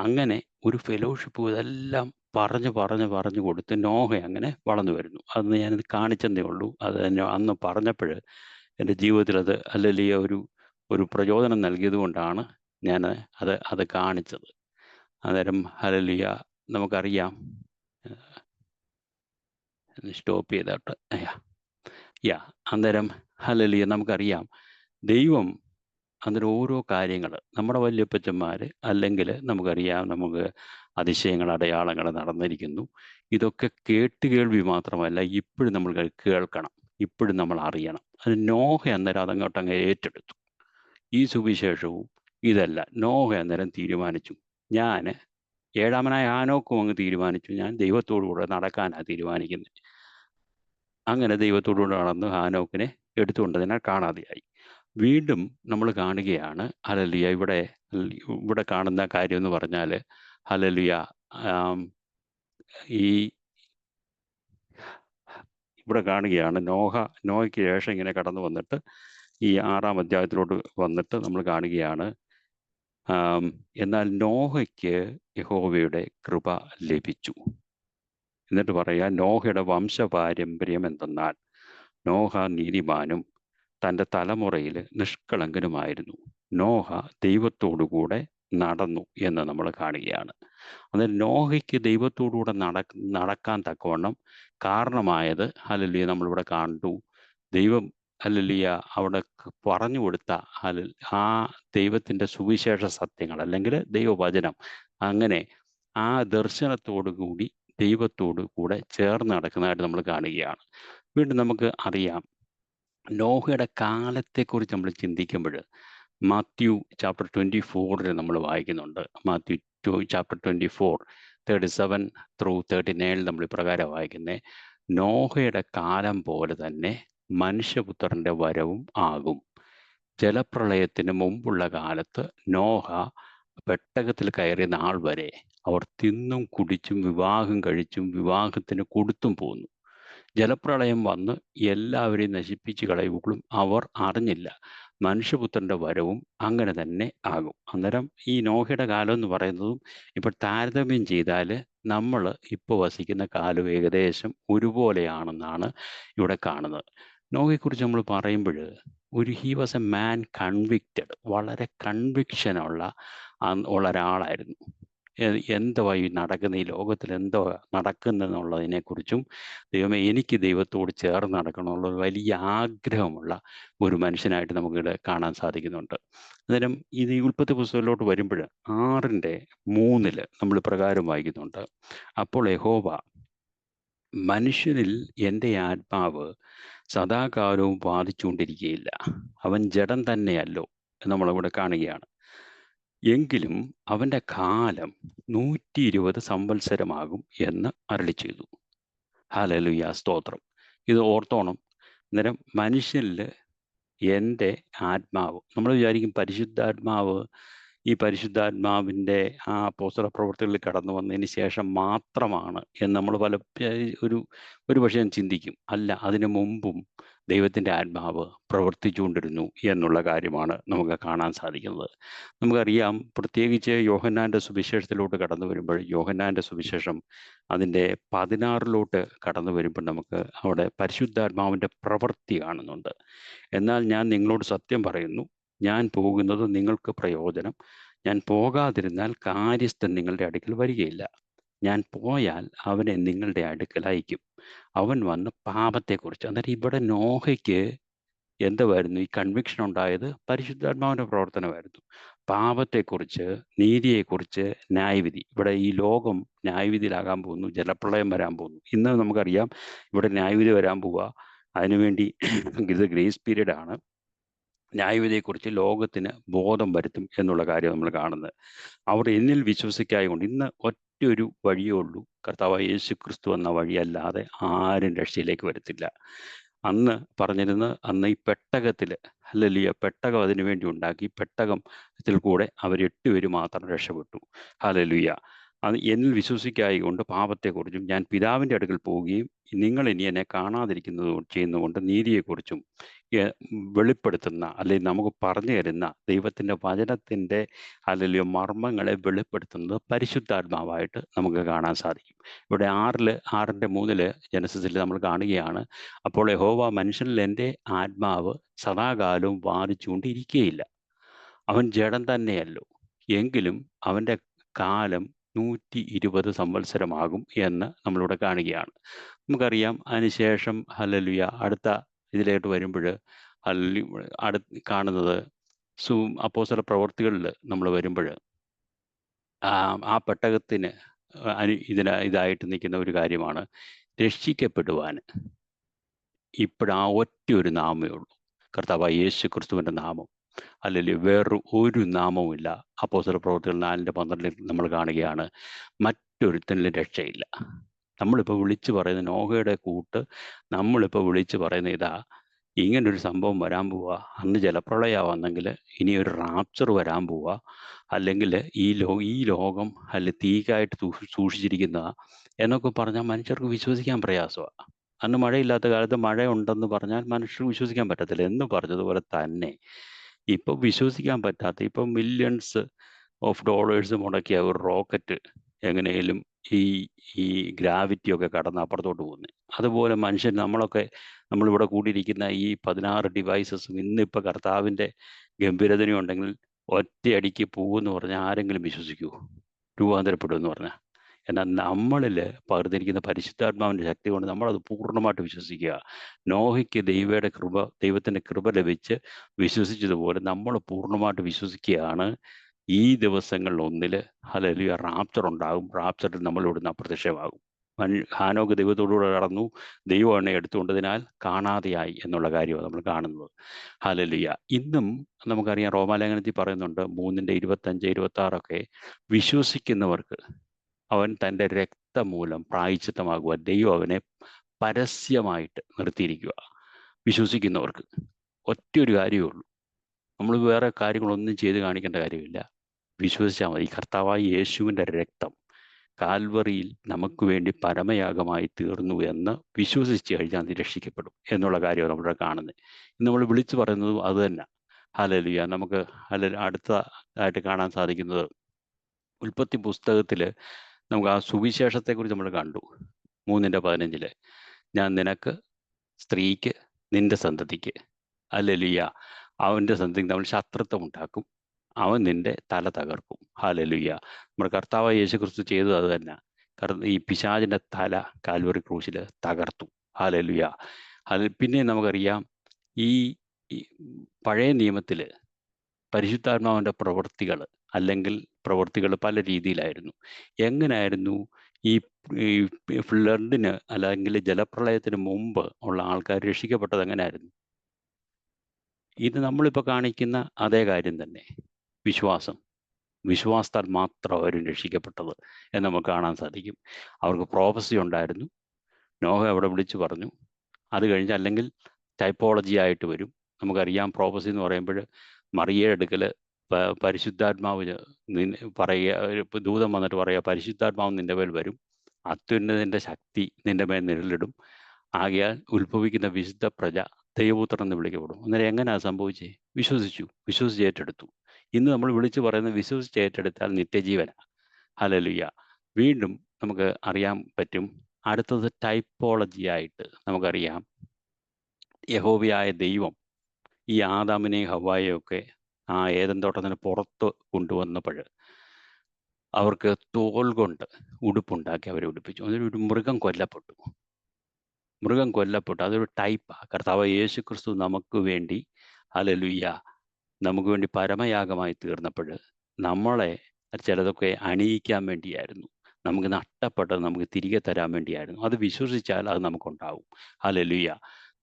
അങ്ങനെ ഒരു ഫെലോഷിപ്പ് ഇതെല്ലാം പറഞ്ഞു കൊടുത്ത് നോഹ അങ്ങനെ വളർന്നു വരുന്നു. അന്ന് ഞാനിത് കാണിച്ചെന്നേ ഉള്ളൂ. അത് അന്ന് പറഞ്ഞപ്പോൾ എൻ്റെ ജീവിതത്തിൽ അത് അല്ലെങ്കിൽ ഒരു പ്രചോദനം നൽകിയത് കൊണ്ടാണ് ഞാൻ അത് കാണിച്ചത്. അന്നേരം ഹല്ലേലൂയ, നമുക്കറിയാം, സ്റ്റോപ്പ് ചെയ്തോട്ടെ. അന്നേരം ഹല്ലേലൂയ, നമുക്കറിയാം ദൈവം അന്നേരം ഓരോ കാര്യങ്ങൾ നമ്മുടെ വല്യപ്പച്ചന്മാർ അല്ലെങ്കിൽ നമുക്കറിയാം, നമുക്ക് അതിശയങ്ങൾ അടയാളങ്ങൾ നടന്നിരിക്കുന്നു. ഇതൊക്കെ കേൾവി മാത്രമല്ല, ഇപ്പോഴും നമ്മൾ കേൾക്കണം, ഇപ്പോഴും നമ്മൾ അറിയണം. അത് നോഹ അന്നേരം അതങ്ങോട്ടങ്ങ് ഏറ്റെടുത്തു. ഈ സുവിശേഷവും ഇതല്ല നോഹ അന്നേരം തീരുമാനിച്ചു. ഞാൻ 7ാമനായ ഹാനോക്കും അങ്ങ് തീരുമാനിച്ചു, ഞാൻ ദൈവത്തോടുകൂടെ നടക്കാനാണ് തീരുമാനിക്കുന്നത്. അങ്ങനെ ദൈവത്തോടുകൂടെ നടന്ന് ഹാനോക്കിനെ എടുത്തുകൊണ്ടതിനാൽ കാണാതെയായി. വീണ്ടും നമ്മൾ കാണുകയാണ് ഹല്ലേലൂയ, ഇവിടെ കാണുന്ന കാര്യം എന്ന് പറഞ്ഞാൽ ഹല്ലേലൂയ, ഇവിടെ കാണുകയാണ് നോഹയ്ക്ക് ശേഷം ഇങ്ങനെ കടന്നു വന്നിട്ട് ഈ 6ാം അധ്യായത്തിലോട്ട് വന്നിട്ട് നമ്മൾ കാണുകയാണ്, എന്നാൽ നോഹയ്ക്ക് യഹോവയുടെ കൃപ ലഭിച്ചു. എന്നിട്ട് പറയാം, നോഹയുടെ വംശപാരമ്പര്യം എന്തെന്നാൽ നോഹ നീതിമാനും തൻ്റെ തലമുറയിൽ നിഷ്കളങ്കനുമായിരുന്നു, നോഹ ദൈവത്തോടുകൂടെ നടന്നു എന്ന് നമ്മൾ കാണുകയാണ്. അതായത് നോഹയ്ക്ക് ദൈവത്തോടുകൂടെ നടക്കാൻ തക്കവണ്ണം കാരണമായത് ഹല്ലേലൂയ നമ്മളിവിടെ കണ്ടു. ദൈവം ഹല്ലേലൂയ അവിടെ പറഞ്ഞു കൊടുത്ത ആ ദൈവത്തിൻ്റെ സുവിശേഷ സത്യങ്ങൾ അല്ലെങ്കിൽ ദൈവവചനം, അങ്ങനെ ആ ദർശനത്തോടു കൂടി ദൈവത്തോട് കൂടെ ചേർന്ന് നടക്കുന്നതായിട്ട് നമ്മൾ കാണുകയാണ്. വീണ്ടും നമുക്ക് അറിയാം, നോഹയുടെ കാലത്തെക്കുറിച്ച് നമ്മൾ ചിന്തിക്കുമ്പോൾ മാത്യു ചാപ്റ്റർ 24 നമ്മൾ വായിക്കുന്നുണ്ട്. മാത്യു ചാപ്റ്റർ 24 37-39 നമ്മൾ ഇപ്രകാരം വായിക്കുന്നത്: നോഹയുടെ കാലം പോലെ തന്നെ മനുഷ്യപുത്രന്റെ വരവും ആകും. ജലപ്രളയത്തിന് മുമ്പുള്ള കാലത്ത് നോഹ പെട്ടകത്തിൽ കയറിയ നാൾ വരെ അവർ തിന്നും കുടിച്ചും വിവാഹം കഴിച്ചും വിവാഹത്തിന് കൊടുത്തും പോന്നു. ജലപ്രളയം വന്ന് എല്ലാവരെയും നശിപ്പിച്ച് കളയുകയും അവർ അറിഞ്ഞില്ല. മനുഷ്യപുത്രന്റെ വരവും അങ്ങനെ തന്നെ ആകും. അന്നേരം ഈ നോഹയുടെ കാലം എന്ന് പറയുന്നതും ഇപ്പോൾ താരതമ്യം ചെയ്താൽ നമ്മൾ ഇപ്പോൾ വസിക്കുന്ന കാലം ഏകദേശം ഒരുപോലെയാണെന്നാണ് ഇവിടെ കാണുന്നത്. നോഹയെക്കുറിച്ച് നമ്മൾ പറയുമ്പോൾ he was a man convicted, വളരെ കൺവിക്ഷനുള്ള ഒരാളായിരുന്നു. എന്തുവാ ഈ നടക്കുന്ന, ഈ ലോകത്തിൽ എന്തോ നടക്കുന്നതെന്നുള്ളതിനെക്കുറിച്ചും ദൈവമേ എനിക്ക് ദൈവത്തോട് ചേർന്ന് നടക്കണമെന്നുള്ള വലിയ ആഗ്രഹമുള്ള ഒരു മനുഷ്യനായിട്ട് നമുക്കിവിടെ കാണാൻ സാധിക്കുന്നുണ്ട്. അന്നേരം ഇത് ഈ ഉൽപ്പത്തി പുസ്തകത്തിലോട്ട് വരുമ്പോൾ 6:3 നമ്മൾ പ്രകാരം വായിക്കുന്നുണ്ട്: അപ്പോൾ യഹോവ, മനുഷ്യനിൽ എൻ്റെ ആത്മാവ് സദാകാലവും വാദിച്ചുകൊണ്ടിരിക്കുകയില്ല, അവൻ ജഡം തന്നെയല്ലോ എന്ന് നമ്മളിവിടെ കാണുകയാണ്. എങ്കിലും അവൻ്റെ കാലം 120 സംവത്സരമാകും എന്ന് അരുളി ചെയ്തു. ഹല്ലേലൂയ, സ്തോത്രം. ഇത് ഓർത്തോണം. അന്നേരം മനുഷ്യനിൽ എൻ്റെ ആത്മാവ്, നമ്മൾ വിചാരിക്കും പരിശുദ്ധാത്മാവ്, ഈ പരിശുദ്ധാത്മാവിൻ്റെ ആ അപ്പോസ്തല പ്രവൃത്തികളിൽ കടന്നു വന്നതിന് ശേഷം മാത്രമാണ് എന്ന് നമ്മൾ ഒരു പക്ഷേ ചിന്തിക്കും. അല്ല, അതിനു മുമ്പും ദൈവത്തിൻ്റെ ആത്മാവ് പ്രവർത്തിച്ചുകൊണ്ടിരുന്നു എന്നുള്ള കാര്യമാണ് നമുക്ക് കാണാൻ സാധിക്കുന്നത്. നമുക്കറിയാം, പ്രത്യേകിച്ച് യോഹന്നാൻ്റെ സുവിശേഷത്തിലോട്ട് കടന്നു വരുമ്പോൾ, യോഹന്നാൻ്റെ സുവിശേഷം അതിൻ്റെ 16 കടന്നു വരുമ്പോൾ നമുക്ക് അവിടെ പരിശുദ്ധാത്മാവിൻ്റെ പ്രവൃത്തി കാണുന്നുണ്ട്. എന്നാൽ ഞാൻ നിങ്ങളോട് സത്യം പറയുന്നു, ഞാൻ പോകുന്നത് നിങ്ങൾക്ക് പ്രയോജനം. ഞാൻ പോകാതിരുന്നാൽ കാര്യസ്ഥൻ നിങ്ങളുടെ അടുക്കൽ വരികയില്ല. ഞാൻ പോയാൽ അവനെ നിങ്ങളുടെ അടുക്കൽ അയക്കും. അവൻ വന്ന് പാപത്തെക്കുറിച്ച്, അന്നേരം ഇവിടെ നോഹയ്ക്ക് എന്തുവായിരുന്നു ഈ കൺവിക്ഷൻ ഉണ്ടായത്? പരിശുദ്ധാത്മാവിൻ്റെ പ്രവർത്തനമായിരുന്നു. പാപത്തെക്കുറിച്ച്, നീതിയെക്കുറിച്ച്, ന്യായവിധി. ഇവിടെ ഈ ലോകം ന്യായവിധിയിലാകാൻ പോകുന്നു, ജലപ്രളയം വരാൻ പോകുന്നു. ഇന്ന് നമുക്കറിയാം ഇവിടെ ന്യായവിധി വരാൻ പോവുക. അതിനുവേണ്ടി ഇത് ഗ്രേസ് പീരീഡ് ആണ്. ന്യായവിധിയെക്കുറിച്ച് ലോകത്തിന് ബോധം വരുത്തും എന്നുള്ള കാര്യം നമ്മൾ കാണുന്നത്. അവർ എന്നിൽ വിശ്വസിക്കായകൊണ്ട് ഇന്ന് ഒറ്റൊരു വഴിയേ ഉള്ളൂ, കർത്താവായ യേശു ക്രിസ്തു എന്ന വഴിയല്ലാതെ ആരും രക്ഷയിലേക്ക് വരത്തില്ല. അന്ന് പറഞ്ഞിരുന്നത്, അന്ന് ഈ പെട്ടകത്തിൽ, ഹല്ലേലൂയ, പെട്ടകം അതിനു വേണ്ടി ഉണ്ടാക്കി. പെട്ടകത്തിൽ കൂടെ അവർ 8 പേര് മാത്രം രക്ഷപ്പെട്ടു. ഹല്ലേലൂയ. അത് എന്നിൽ വിശ്വസിക്കായകൊണ്ട് പാപത്തെക്കുറിച്ചും ഞാൻ പിതാവിൻ്റെ അടുക്കൽ പോവുകയും നിങ്ങൾ ഇനി എന്നെ കാണാതിരിക്കുന്നത് ചെയ്യുന്നതുകൊണ്ട് നീതിയെക്കുറിച്ചും വെളിപ്പെടുത്തുന്ന, അല്ലെങ്കിൽ നമുക്ക് പറഞ്ഞു തരുന്ന ദൈവത്തിൻ്റെ വചനത്തിൻ്റെ അല്ലെങ്കിൽ മർമ്മങ്ങളെ വെളിപ്പെടുത്തുന്നത് പരിശുദ്ധാത്മാവായിട്ട് നമുക്ക് കാണാൻ സാധിക്കും. ഇവിടെ 6:3 ജനസിസിൽ നമ്മൾ കാണുകയാണ്: അപ്പോൾ യഹോവ, മനുഷ്യനിൽ എൻ്റെ ആത്മാവ് സദാകാലവും വാദിച്ചുകൊണ്ടിരിക്കുകയില്ല, അവൻ ജഡം തന്നെയല്ലോ, എങ്കിലും അവൻ്റെ കാലം 120 സംവത്സരമാകും എന്ന് നമ്മളിവിടെ കാണുകയാണ്. നമുക്കറിയാം, അതിനുശേഷം ഹല്ലേലൂയ അടുത്ത ഇതിലേക്ക് വരുമ്പോൾ കാണുന്നത് അപ്പോസ്തല പ്രവർത്തികളിൽ നമ്മൾ വരുമ്പോൾ ആ പെട്ടകത്തിന് ഇതായിട്ട് നിൽക്കുന്ന ഒരു കാര്യമാണ്, രക്ഷിക്കപ്പെടുവാൻ ഇപ്പോഴാ ഒറ്റ ഒരു നാമമേ ഉള്ളൂ, കർത്താവായ യേശു ക്രിസ്തുവിൻ്റെ നാമം. അല്ലെങ്കിൽ വേറൊരു ഒരു നാമവുമില്ല. അപ്പോസ്തല പ്രവർത്തികൾ 4:12 നമ്മൾ കാണുകയാണ്, മറ്റൊരുത്തനിലും രക്ഷയില്ല. നമ്മളിപ്പോൾ വിളിച്ചു പറയുന്ന നോഹയുടെ കൂട്ട് നമ്മളിപ്പോൾ വിളിച്ചു പറയുന്ന ഇതാ, ഇങ്ങനൊരു സംഭവം വരാൻ പോവുക, അന്ന് ജലപ്രളയമാണെന്നെങ്കിൽ ഇനി ഒരു റാപ്ചർ വരാൻ പോവുക, അല്ലെങ്കിൽ ഈ ലോകം അല്ലെ തീക്കായിട്ട് സൂക്ഷിച്ചിരിക്കുന്ന എന്നൊക്കെ പറഞ്ഞാൽ മനുഷ്യർക്ക് വിശ്വസിക്കാൻ പ്രയാസമാണ്. അന്ന് മഴയില്ലാത്ത കാലത്ത് മഴയുണ്ടെന്ന് പറഞ്ഞാൽ മനുഷ്യർക്ക് വിശ്വസിക്കാൻ പറ്റത്തില്ല. എന്ന് പറഞ്ഞതുപോലെ തന്നെ ഇപ്പോൾ വിശ്വസിക്കാൻ പറ്റാത്ത, ഇപ്പം മില്യൺസ് ഓഫ് ഡോളേഴ്സ് മുടക്കിയ ഒരു റോക്കറ്റ് എങ്ങനെയും ഈ ഗ്രാവിറ്റിയൊക്കെ കടന്ന് അപ്പുറത്തോട്ട് പോകുന്നത്. അതുപോലെ മനുഷ്യൻ, നമ്മളിവിടെ കൂടിയിരിക്കുന്ന ഈ 16 ഡിവൈസസും ഇന്നിപ്പോൾ കർത്താവിൻ്റെ ഗംഭീരതയും ഉണ്ടെങ്കിൽ ഒറ്റയടിക്ക് പോകുമെന്ന് പറഞ്ഞാൽ ആരെങ്കിലും വിശ്വസിക്കുമോ? രൂപാന്തരപ്പെടുമെന്ന് പറഞ്ഞാൽ. എന്നാൽ നമ്മളിൽ പകർന്നിരിക്കുന്ന പരിശുദ്ധാത്മാവിൻ്റെ ശക്തി കൊണ്ട് നമ്മളത് പൂർണ്ണമായിട്ട് വിശ്വസിക്കുക. നോഹയ്ക്ക് ദൈവത്തിൻ്റെ കൃപ ലഭിച്ച് വിശ്വസിച്ചതുപോലെ നമ്മൾ പൂർണ്ണമായിട്ട് വിശ്വസിക്കുകയാണ്. ഈ ദിവസങ്ങളിൽ ഒന്നിൽ ഹല്ലേലൂയ റാപ്ചർ ഉണ്ടാകും. റാപ്ചറിൽ നമ്മൾ ഇവിടുന്ന് അപ്രത്യക്ഷമാകും. ഹാനോക്ക് ദൈവത്തോടുകൂടെ കടന്നു, ദൈവം അവനെ എടുത്തുകൊണ്ടതിനാൽ കാണാതെയായി എന്നുള്ള കാര്യമാണ് നമ്മൾ കാണുന്നത്. ഹല്ലേലൂയ. ഇന്നും നമുക്കറിയാം, റോമാലേഖനത്തിൽ പറയുന്നുണ്ട് 3:25-26 വിശ്വസിക്കുന്നവർക്ക് അവൻ തൻ്റെ രക്തം മൂലം പ്രായശ്ചിത്തമാകുവാൻ ദൈവം അവനെ പരസ്യമായിട്ട് നിർത്തിയിരിക്കുക. വിശ്വസിക്കുന്നവർക്ക് ഒറ്റയൊരു കാര്യമേ ഉള്ളൂ. നമ്മൾ വേറെ കാര്യങ്ങളൊന്നും ചെയ്ത് കാണിക്കേണ്ട കാര്യമില്ല. വിശ്വസിച്ചാൽ മതി. കർത്താവായ യേശുവിൻ്റെ രക്തം കാൽവറിയിൽ നമുക്ക് വേണ്ടി പരമയാഗമായി തീർന്നു എന്ന് വിശ്വസിച്ച് കഴിഞ്ഞാൽ നീ രക്ഷിക്കപ്പെടും എന്നുള്ള കാര്യമാണ് നമ്മളിവിടെ കാണുന്നത്. ഇന്ന് നമ്മൾ വിളിച്ചു പറയുന്നതും അത് തന്നെ. ഹല്ലേലൂയ. നമുക്ക് അടുത്തതായിട്ട് കാണാൻ സാധിക്കുന്നത് ഉൽപ്പത്തി പുസ്തകത്തിൽ നമുക്ക് ആ സുവിശേഷത്തെക്കുറിച്ച് നമ്മൾ കണ്ടു. 3:15 ഞാൻ നിനക്ക്, സ്ത്രീക്ക്, നിന്റെ സന്തതിക്ക്, ഹല്ലേലൂയ, അവൻ്റെ സന്തതിക്ക് നമ്മൾ ശത്രുത്വം ഉണ്ടാക്കും, അവൻ നിന്റെ തല തകർക്കും. ഹല്ലേലൂയ. നമ്മുടെ കർത്താവായ യേശു ക്രിസ്തു ചെയ്തത് അത് തന്നെ. ഈ പിശാചിൻ്റെ തല കാൽവറി ക്രൂശിൽ തകർത്തു. ഹല്ലേലൂയ. പിന്നെ നമുക്കറിയാം, ഈ പഴയ നിയമത്തിൽ പരിശുദ്ധാത്മാവിൻ്റെ പ്രവൃത്തികൾ അല്ലെങ്കിൽ പ്രവൃത്തികൾ പല രീതിയിലായിരുന്നു. എങ്ങനെയായിരുന്നു ഈ ഫ്ലഡിന് അല്ലെങ്കിൽ ജലപ്രളയത്തിന് മുമ്പ് ഉള്ള ആൾക്കാർ രക്ഷിക്കപ്പെട്ടത്? എങ്ങനെയായിരുന്നു? ഇത് നമ്മളിപ്പോൾ കാണിക്കുന്ന അതേ കാര്യം തന്നെ. വിശ്വാസത്താൽ മാത്രം അവരും രക്ഷിക്കപ്പെട്ടത് എന്ന് നമുക്ക് കാണാൻ സാധിക്കും. അവർക്ക് പ്രോഫസി ഉണ്ടായിരുന്നു. നോഹ അവിടെ വിളിച്ചു പറഞ്ഞു. അത് കഴിഞ്ഞ് അല്ലെങ്കിൽ ടൈപ്പോളജി ആയിട്ട് വരും. നമുക്കറിയാം, പ്രോഫസി എന്ന് പറയുമ്പോൾ മറിയയുടെ അടുക്കൽ പരിശുദ്ധാത്മാവ് പറയുക, ദൂതം വന്നിട്ട് പറയുക, പരിശുദ്ധാത്മാവ് നിന്റെ മേൽ വരും, അത്യുന്നതിൻ്റെ ശക്തി നിന്റെ മേൽ നിഴലിടും, ആകയാൽ ഉത്ഭവിക്കുന്ന വിശുദ്ധ പ്രജ ദൈവപുത്രൻ എന്ന് വിളിക്കപ്പെടും. അന്നേരം എങ്ങനെയാണ് സംഭവിച്ചേ? വിശ്വസിച്ച് ഏറ്റെടുത്തു. ഇന്ന് നമ്മൾ വിളിച്ചു പറയുന്നത് വിശ്വസിച്ച് ഏറ്റെടുത്താൽ നിത്യജീവനാണ്. ഹല്ലേലൂയ. വീണ്ടും നമുക്ക് അറിയാൻ പറ്റും. അടുത്തത് ടൈപ്പോളജി ആയിട്ട് നമുക്കറിയാം, യഹോവയായ ദൈവം ഈ ആദാമിനെയും ഹവ്വായെയും ഒക്കെ ആ ഏദൻ തോട്ടത്തിന് പുറത്ത് കൊണ്ടുവന്നപ്പോൾ അവർക്ക് തോൽ കൊണ്ട് ഉടുപ്പുണ്ടാക്കി അവരെ ഉടുപ്പിച്ചു. അതിലൊരു മൃഗം കൊല്ലപ്പെട്ടു. അതൊരു ടൈപ്പാണ്. കർത്താവ് യേശു ക്രിസ്തു നമുക്ക് വേണ്ടി, ഹല്ലേലൂയ, നമുക്ക് വേണ്ടി പരമയാഗമായി തീർന്നപ്പോൾ നമ്മളെ ചിലതൊക്കെ അണിയിക്കാൻ വേണ്ടിയായിരുന്നു. നമുക്ക് നഷ്ടപ്പെട്ടത് നമുക്ക് തിരികെ തരാൻ വേണ്ടിയായിരുന്നു. അത് വിശ്വസിച്ചാൽ അത് നമുക്കുണ്ടാവും. ഹല്ലേലൂയ.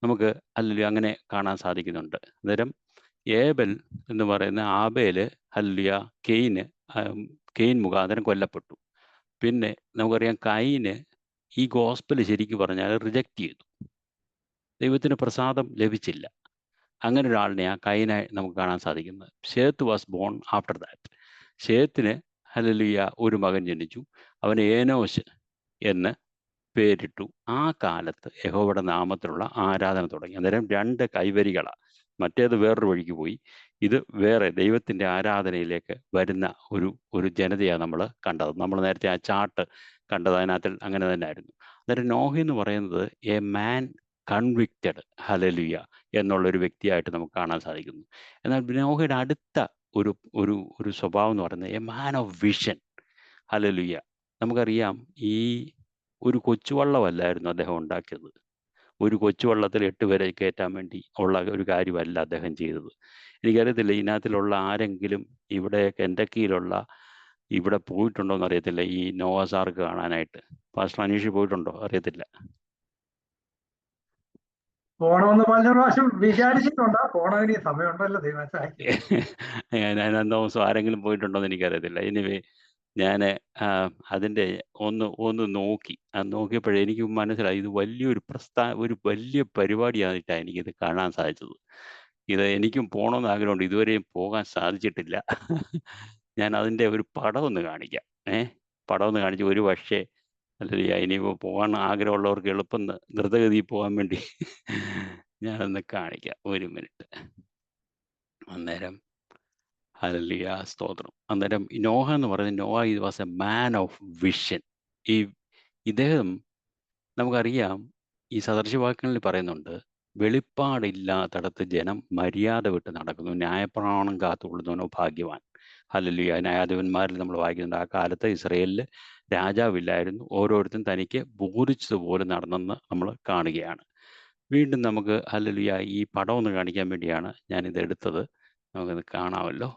നമുക്ക് ഹല്ലേലൂയ അങ്ങനെ കാണാൻ സാധിക്കുന്നുണ്ട്. അന്നേരം ഏബൽ എന്ന് പറയുന്ന ആബേല്, ഹല്ലേലൂയ, കെയിൻ മുഖാന്തരം കൊല്ലപ്പെട്ടു. പിന്നെ നമുക്കറിയാം, കൈന് ഈ ഗോസ്പൽ ശരിക്കും പറഞ്ഞാൽ റിജക്റ്റ് ചെയ്തു. ദൈവത്തിന് പ്രസാദം ലഭിച്ചില്ല. അങ്ങനെ ഒരാളിനെ ആ കൈനെ നമുക്ക് കാണാൻ സാധിക്കുന്നത്. Seth was born after that. ഷേത്തിന്, ഹല്ലേലൂയ, ഒരു മകൻ ജനിച്ചു. അവന് ഏനോശ് എന്ന് പേരിട്ടു. ആ കാലത്ത് യഹോവയുടെ നാമത്തിലുള്ള ആരാധന തുടങ്ങി. അന്നേരം 2 കൈവരികളാണ്. മറ്റേത് വേറൊരു വഴിക്ക് പോയി, ഇത് വേറെ ദൈവത്തിൻ്റെ ആരാധനയിലേക്ക് വരുന്ന ഒരു ജനതയാണ് നമ്മൾ കണ്ടത്. നമ്മൾ നേരത്തെ ആ ചാർട്ട് കണ്ടത് അതിനകത്ത് അങ്ങനെ തന്നെ ആയിരുന്നു. അന്നേരം നോഹ എന്ന് പറയുന്നത് എ മാൻ കൺവിക്റ്റഡ്, ഹല്ലേലൂയ, എന്നുള്ളൊരു വ്യക്തിയായിട്ട് നമുക്ക് കാണാൻ സാധിക്കുന്നു. എന്നാൽ നോഹയുടെ അടുത്ത ഒരു ഒരു ഒരു സ്വഭാവം എന്ന് പറയുന്നത് a man of vision. Hallelujah. നമുക്കറിയാം, ഈ ഒരു കൊച്ചുവള്ളമല്ലായിരുന്നു അദ്ദേഹം ഉണ്ടാക്കിയത്. ഒരു കൊച്ചുവള്ളത്തിൽ 8 പേരെ കയറ്റാൻ വേണ്ടി ഉള്ള ഒരു കാര്യമല്ല അദ്ദേഹം ചെയ്തത്. എനിക്കറിയത്തില്ല ഇതിനകത്തിലുള്ള ആരെങ്കിലും ഇവിടെ കെൻറ്റക്കിയിലുള്ള ഇവിടെ പോയിട്ടുണ്ടോ എന്ന് അറിയത്തില്ല, ഈ നോവാസ് ആർക്ക് കാണാനായിട്ട്. പാസ്റ്റർ അനീഷ് പോയിട്ടുണ്ടോ? അറിയത്തില്ല. പോണമെന്ന് പല പ്രാവശ്യം വിചാരിച്ചിട്ടുണ്ട്. പോണതിന് സമയമുണ്ടല്ലോ ദൈവം സഹായിക്കും. ഞാൻ ദിവസം ആരെങ്കിലും പോയിട്ടുണ്ടോ എന്ന് എനിക്കറിയത്തില്ല. എനിവേ, ഞാൻ അതിൻ്റെ ഒന്ന് നോക്കി. നോക്കിയപ്പോഴേ എനിക്ക് മനസ്സിലായി ഇത് ഒരു വലിയ പരിപാടിയായിട്ടാണ് എനിക്കിത് കാണാൻ സാധിച്ചത്. ഇത് എനിക്കും പോകണമെന്ന് ആഗ്രഹമുണ്ട്. ഇതുവരെയും പോകാൻ സാധിച്ചിട്ടില്ല. ഞാൻ അതിൻ്റെ ഒരു പടം ഒന്ന് കാണിക്കാം. പടം ഒന്ന് കാണിച്ച്, ഒരു പക്ഷേ അല്ലെങ്കിൽ ഇനിയിപ്പോൾ പോകാൻ ആഗ്രഹമുള്ളവർക്ക് എളുപ്പം ദ്രുതഗതിയിൽ പോകാൻ വേണ്ടി ഞാനൊന്ന് കാണിക്കാം. 1 മിനിറ്റ്. അന്നേരം ഹല്ലേലൂയ, സ്തോത്രം. അന്നേരം നോഹ എന്ന് പറയുന്നത്, Noah was a man of vision. ഇദ്ദേഹം നമുക്കറിയാം, ഈ സദൃശവാക്യങ്ങളിൽ പറയുന്നുണ്ട്, വെളിപ്പാടില്ലാത്തടത്ത് ജനം മര്യാദ വിട്ട് നടക്കുന്നു, ന്യായപ്രമാണം കാത്തുകൊള്ളുന്നവനോ ഭാഗ്യവാൻ. ഹല്ലേലൂയ. ന്യായാധിപന്മാരിൽ നമ്മൾ വായിക്കുന്നുണ്ട്, ആ കാലത്ത് ഇസ്രയേലിൽ രാജാവില്ലായിരുന്നു, ഓരോരുത്തരും തനിക്ക് ബോധിച്ചതുപോലെ നടന്നെന്ന് നമ്മൾ കാണുകയാണ്. വീണ്ടും നമുക്ക് ഹല്ലേലൂയ ഈ പടം ഒന്ന് കാണിക്കാൻ വേണ്ടിയാണ് ഞാനിത് എടുത്തത്. നമുക്കത് കാണാമല്ലോ.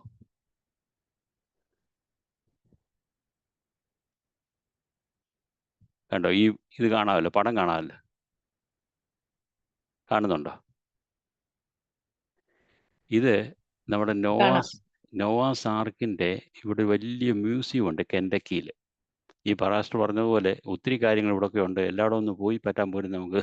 കണ്ടോ? ഇത് കാണാമല്ലോ, പടം കാണാമല്ലോ, കാണുന്നുണ്ടോ? ഇത് നമ്മുടെ നോവാസ് ആർക്കിൻ്റെ ഇവിടെ വലിയ മ്യൂസിയം ഉണ്ട് കെൻഡക്കിയിൽ. ഈ പാസ്റ്റർ പറഞ്ഞതുപോലെ ഒത്തിരി കാര്യങ്ങൾ ഇവിടെയൊക്കെ ഉണ്ട്. എല്ലായിടവും ഒന്ന് പോയി പറ്റാൻ പോലും നമുക്ക്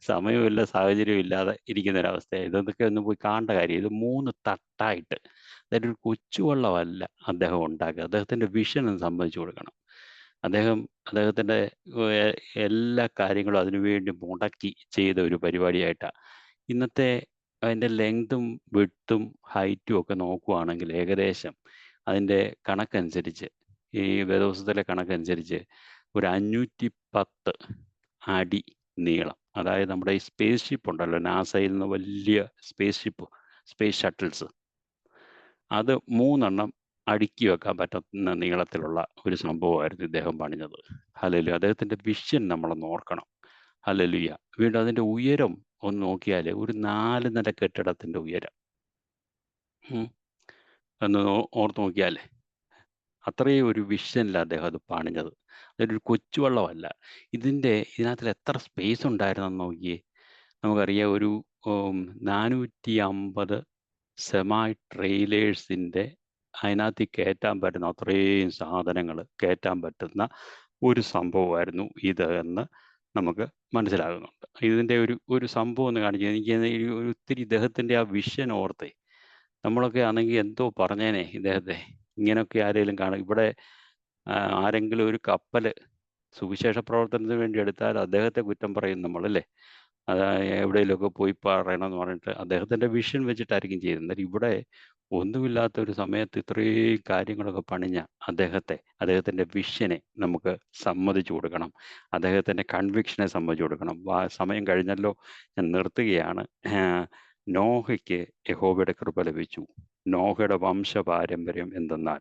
സമയമില്ല, സാഹചര്യം ഇല്ലാതെ ഇരിക്കുന്നൊരവസ്ഥയാണ്. ഇതൊക്കെ ഒന്ന് പോയി കാണേണ്ട കാര്യം. ഇത് 3 തട്ടായിട്ട്, അതായത് ഒരു കൊച്ചുവള്ളമല്ല അദ്ദേഹം ഉണ്ടാക്കുക. അദ്ദേഹത്തിൻ്റെ വിഷൻ ഒന്ന് സമ്മതിച്ചു കൊടുക്കണം. അദ്ദേഹത്തിൻ്റെ എല്ലാ കാര്യങ്ങളും അതിനുവേണ്ടി മുടക്കി ചെയ്ത ഒരു പരിപാടിയായിട്ടാണ്. ഇന്നത്തെ അതിൻ്റെ ലെങ്തും വിഡ്ത്തും ഹൈറ്റും ഒക്കെ നോക്കുവാണെങ്കിൽ ഏകദേശം അതിൻ്റെ കണക്കനുസരിച്ച്, ഈ വേദപുസ്തകത്തിലെ കണക്കനുസരിച്ച് ഒരു 510 അടി നീളം. അതായത് നമ്മുടെ ഈ സ്പേസ് ഷിപ്പ് ഉണ്ടല്ലോ, നാസയിൽ നിന്ന് വലിയ സ്പേസ് ഷട്ടിൽസ്, അത് 3 എണ്ണം അടുക്കി വെക്കാൻ പറ്റുന്ന നീളത്തിലുള്ള ഒരു സംഭവമായിരുന്നു ഇദ്ദേഹം പണിഞ്ഞത്. ഹല്ലേലൂയ. അദ്ദേഹത്തിൻ്റെ വിഷൻ നമ്മളൊന്ന് ഓർക്കണം. ഹല്ലേലൂയ. വീണ്ടും അതിൻ്റെ ഉയരം ഒന്ന് നോക്കിയാൽ ഒരു 4 നില കെട്ടിടത്തിൻ്റെ ഉയരം. ഒന്ന് ഓർത്ത് നോക്കിയാലേ അത്രയും ഒരു വിഷനിൽ അദ്ദേഹം അത് പണിഞ്ഞത്. അതൊരു കൊച്ചുവള്ളമല്ല. ഇതിനകത്തിൽ എത്ര സ്പേസ് ഉണ്ടായിരുന്നെന്ന് നോക്കിയേ. നമുക്കറിയാം, ഒരു 450 സെമി ട്രെയിലേഴ്സിൻ്റെ അതിനകത്ത് കയറ്റാൻ പറ്റുന്ന അത്രയും സാധനങ്ങൾ കയറ്റാൻ പറ്റുന്ന ഒരു സംഭവമായിരുന്നു ഇത് എന്ന് നമുക്ക് മനസ്സിലാകുന്നുണ്ട്. ഇതിൻ്റെ ഒരു സംഭവം ഒന്ന് കാണിച്ചു. എനിക്ക് ഒത്തിരി ഇദ്ദേഹത്തിൻ്റെ ആ വിഷൻ ഓർത്തേ, നമ്മളൊക്കെ ആണെങ്കിൽ എന്തോ പറഞ്ഞേനെ ഇദ്ദേഹത്തെ. ഇങ്ങനെയൊക്കെ ആരെങ്കിലും കാണും. ഇവിടെ ആരെങ്കിലും ഒരു കപ്പൽ സുവിശേഷ പ്രവർത്തനത്തിന് വേണ്ടി എടുത്താൽ അദ്ദേഹത്തെ കുറ്റം പറയും നമ്മളല്ലേ. എവിടെയെങ്കിലുമൊക്കെ പോയി പറയണമെന്ന് പറഞ്ഞിട്ട് അദ്ദേഹത്തിൻ്റെ വിഷൻ വെച്ചിട്ടായിരിക്കും ചെയ്യുന്നത്. ഇവിടെ ഒന്നുമില്ലാത്ത ഒരു സമയത്ത് ഇത്രയും കാര്യങ്ങളൊക്കെ പണിഞ്ഞ അദ്ദേഹത്തിൻ്റെ വിഷനെ നമുക്ക് സമ്മതിച്ചു കൊടുക്കണം. അദ്ദേഹത്തിൻ്റെ കൺവിക്ഷനെ സമ്മതിച്ചു കൊടുക്കണം. സമയം കഴിഞ്ഞല്ലോ, ഞാൻ നിർത്തുകയാണ്. നോഹയ്ക്ക് യഹോവയുടെ കൃപ ലഭിച്ചു. നോഹയുടെ വംശപാരമ്പര്യം എന്തെന്നാൽ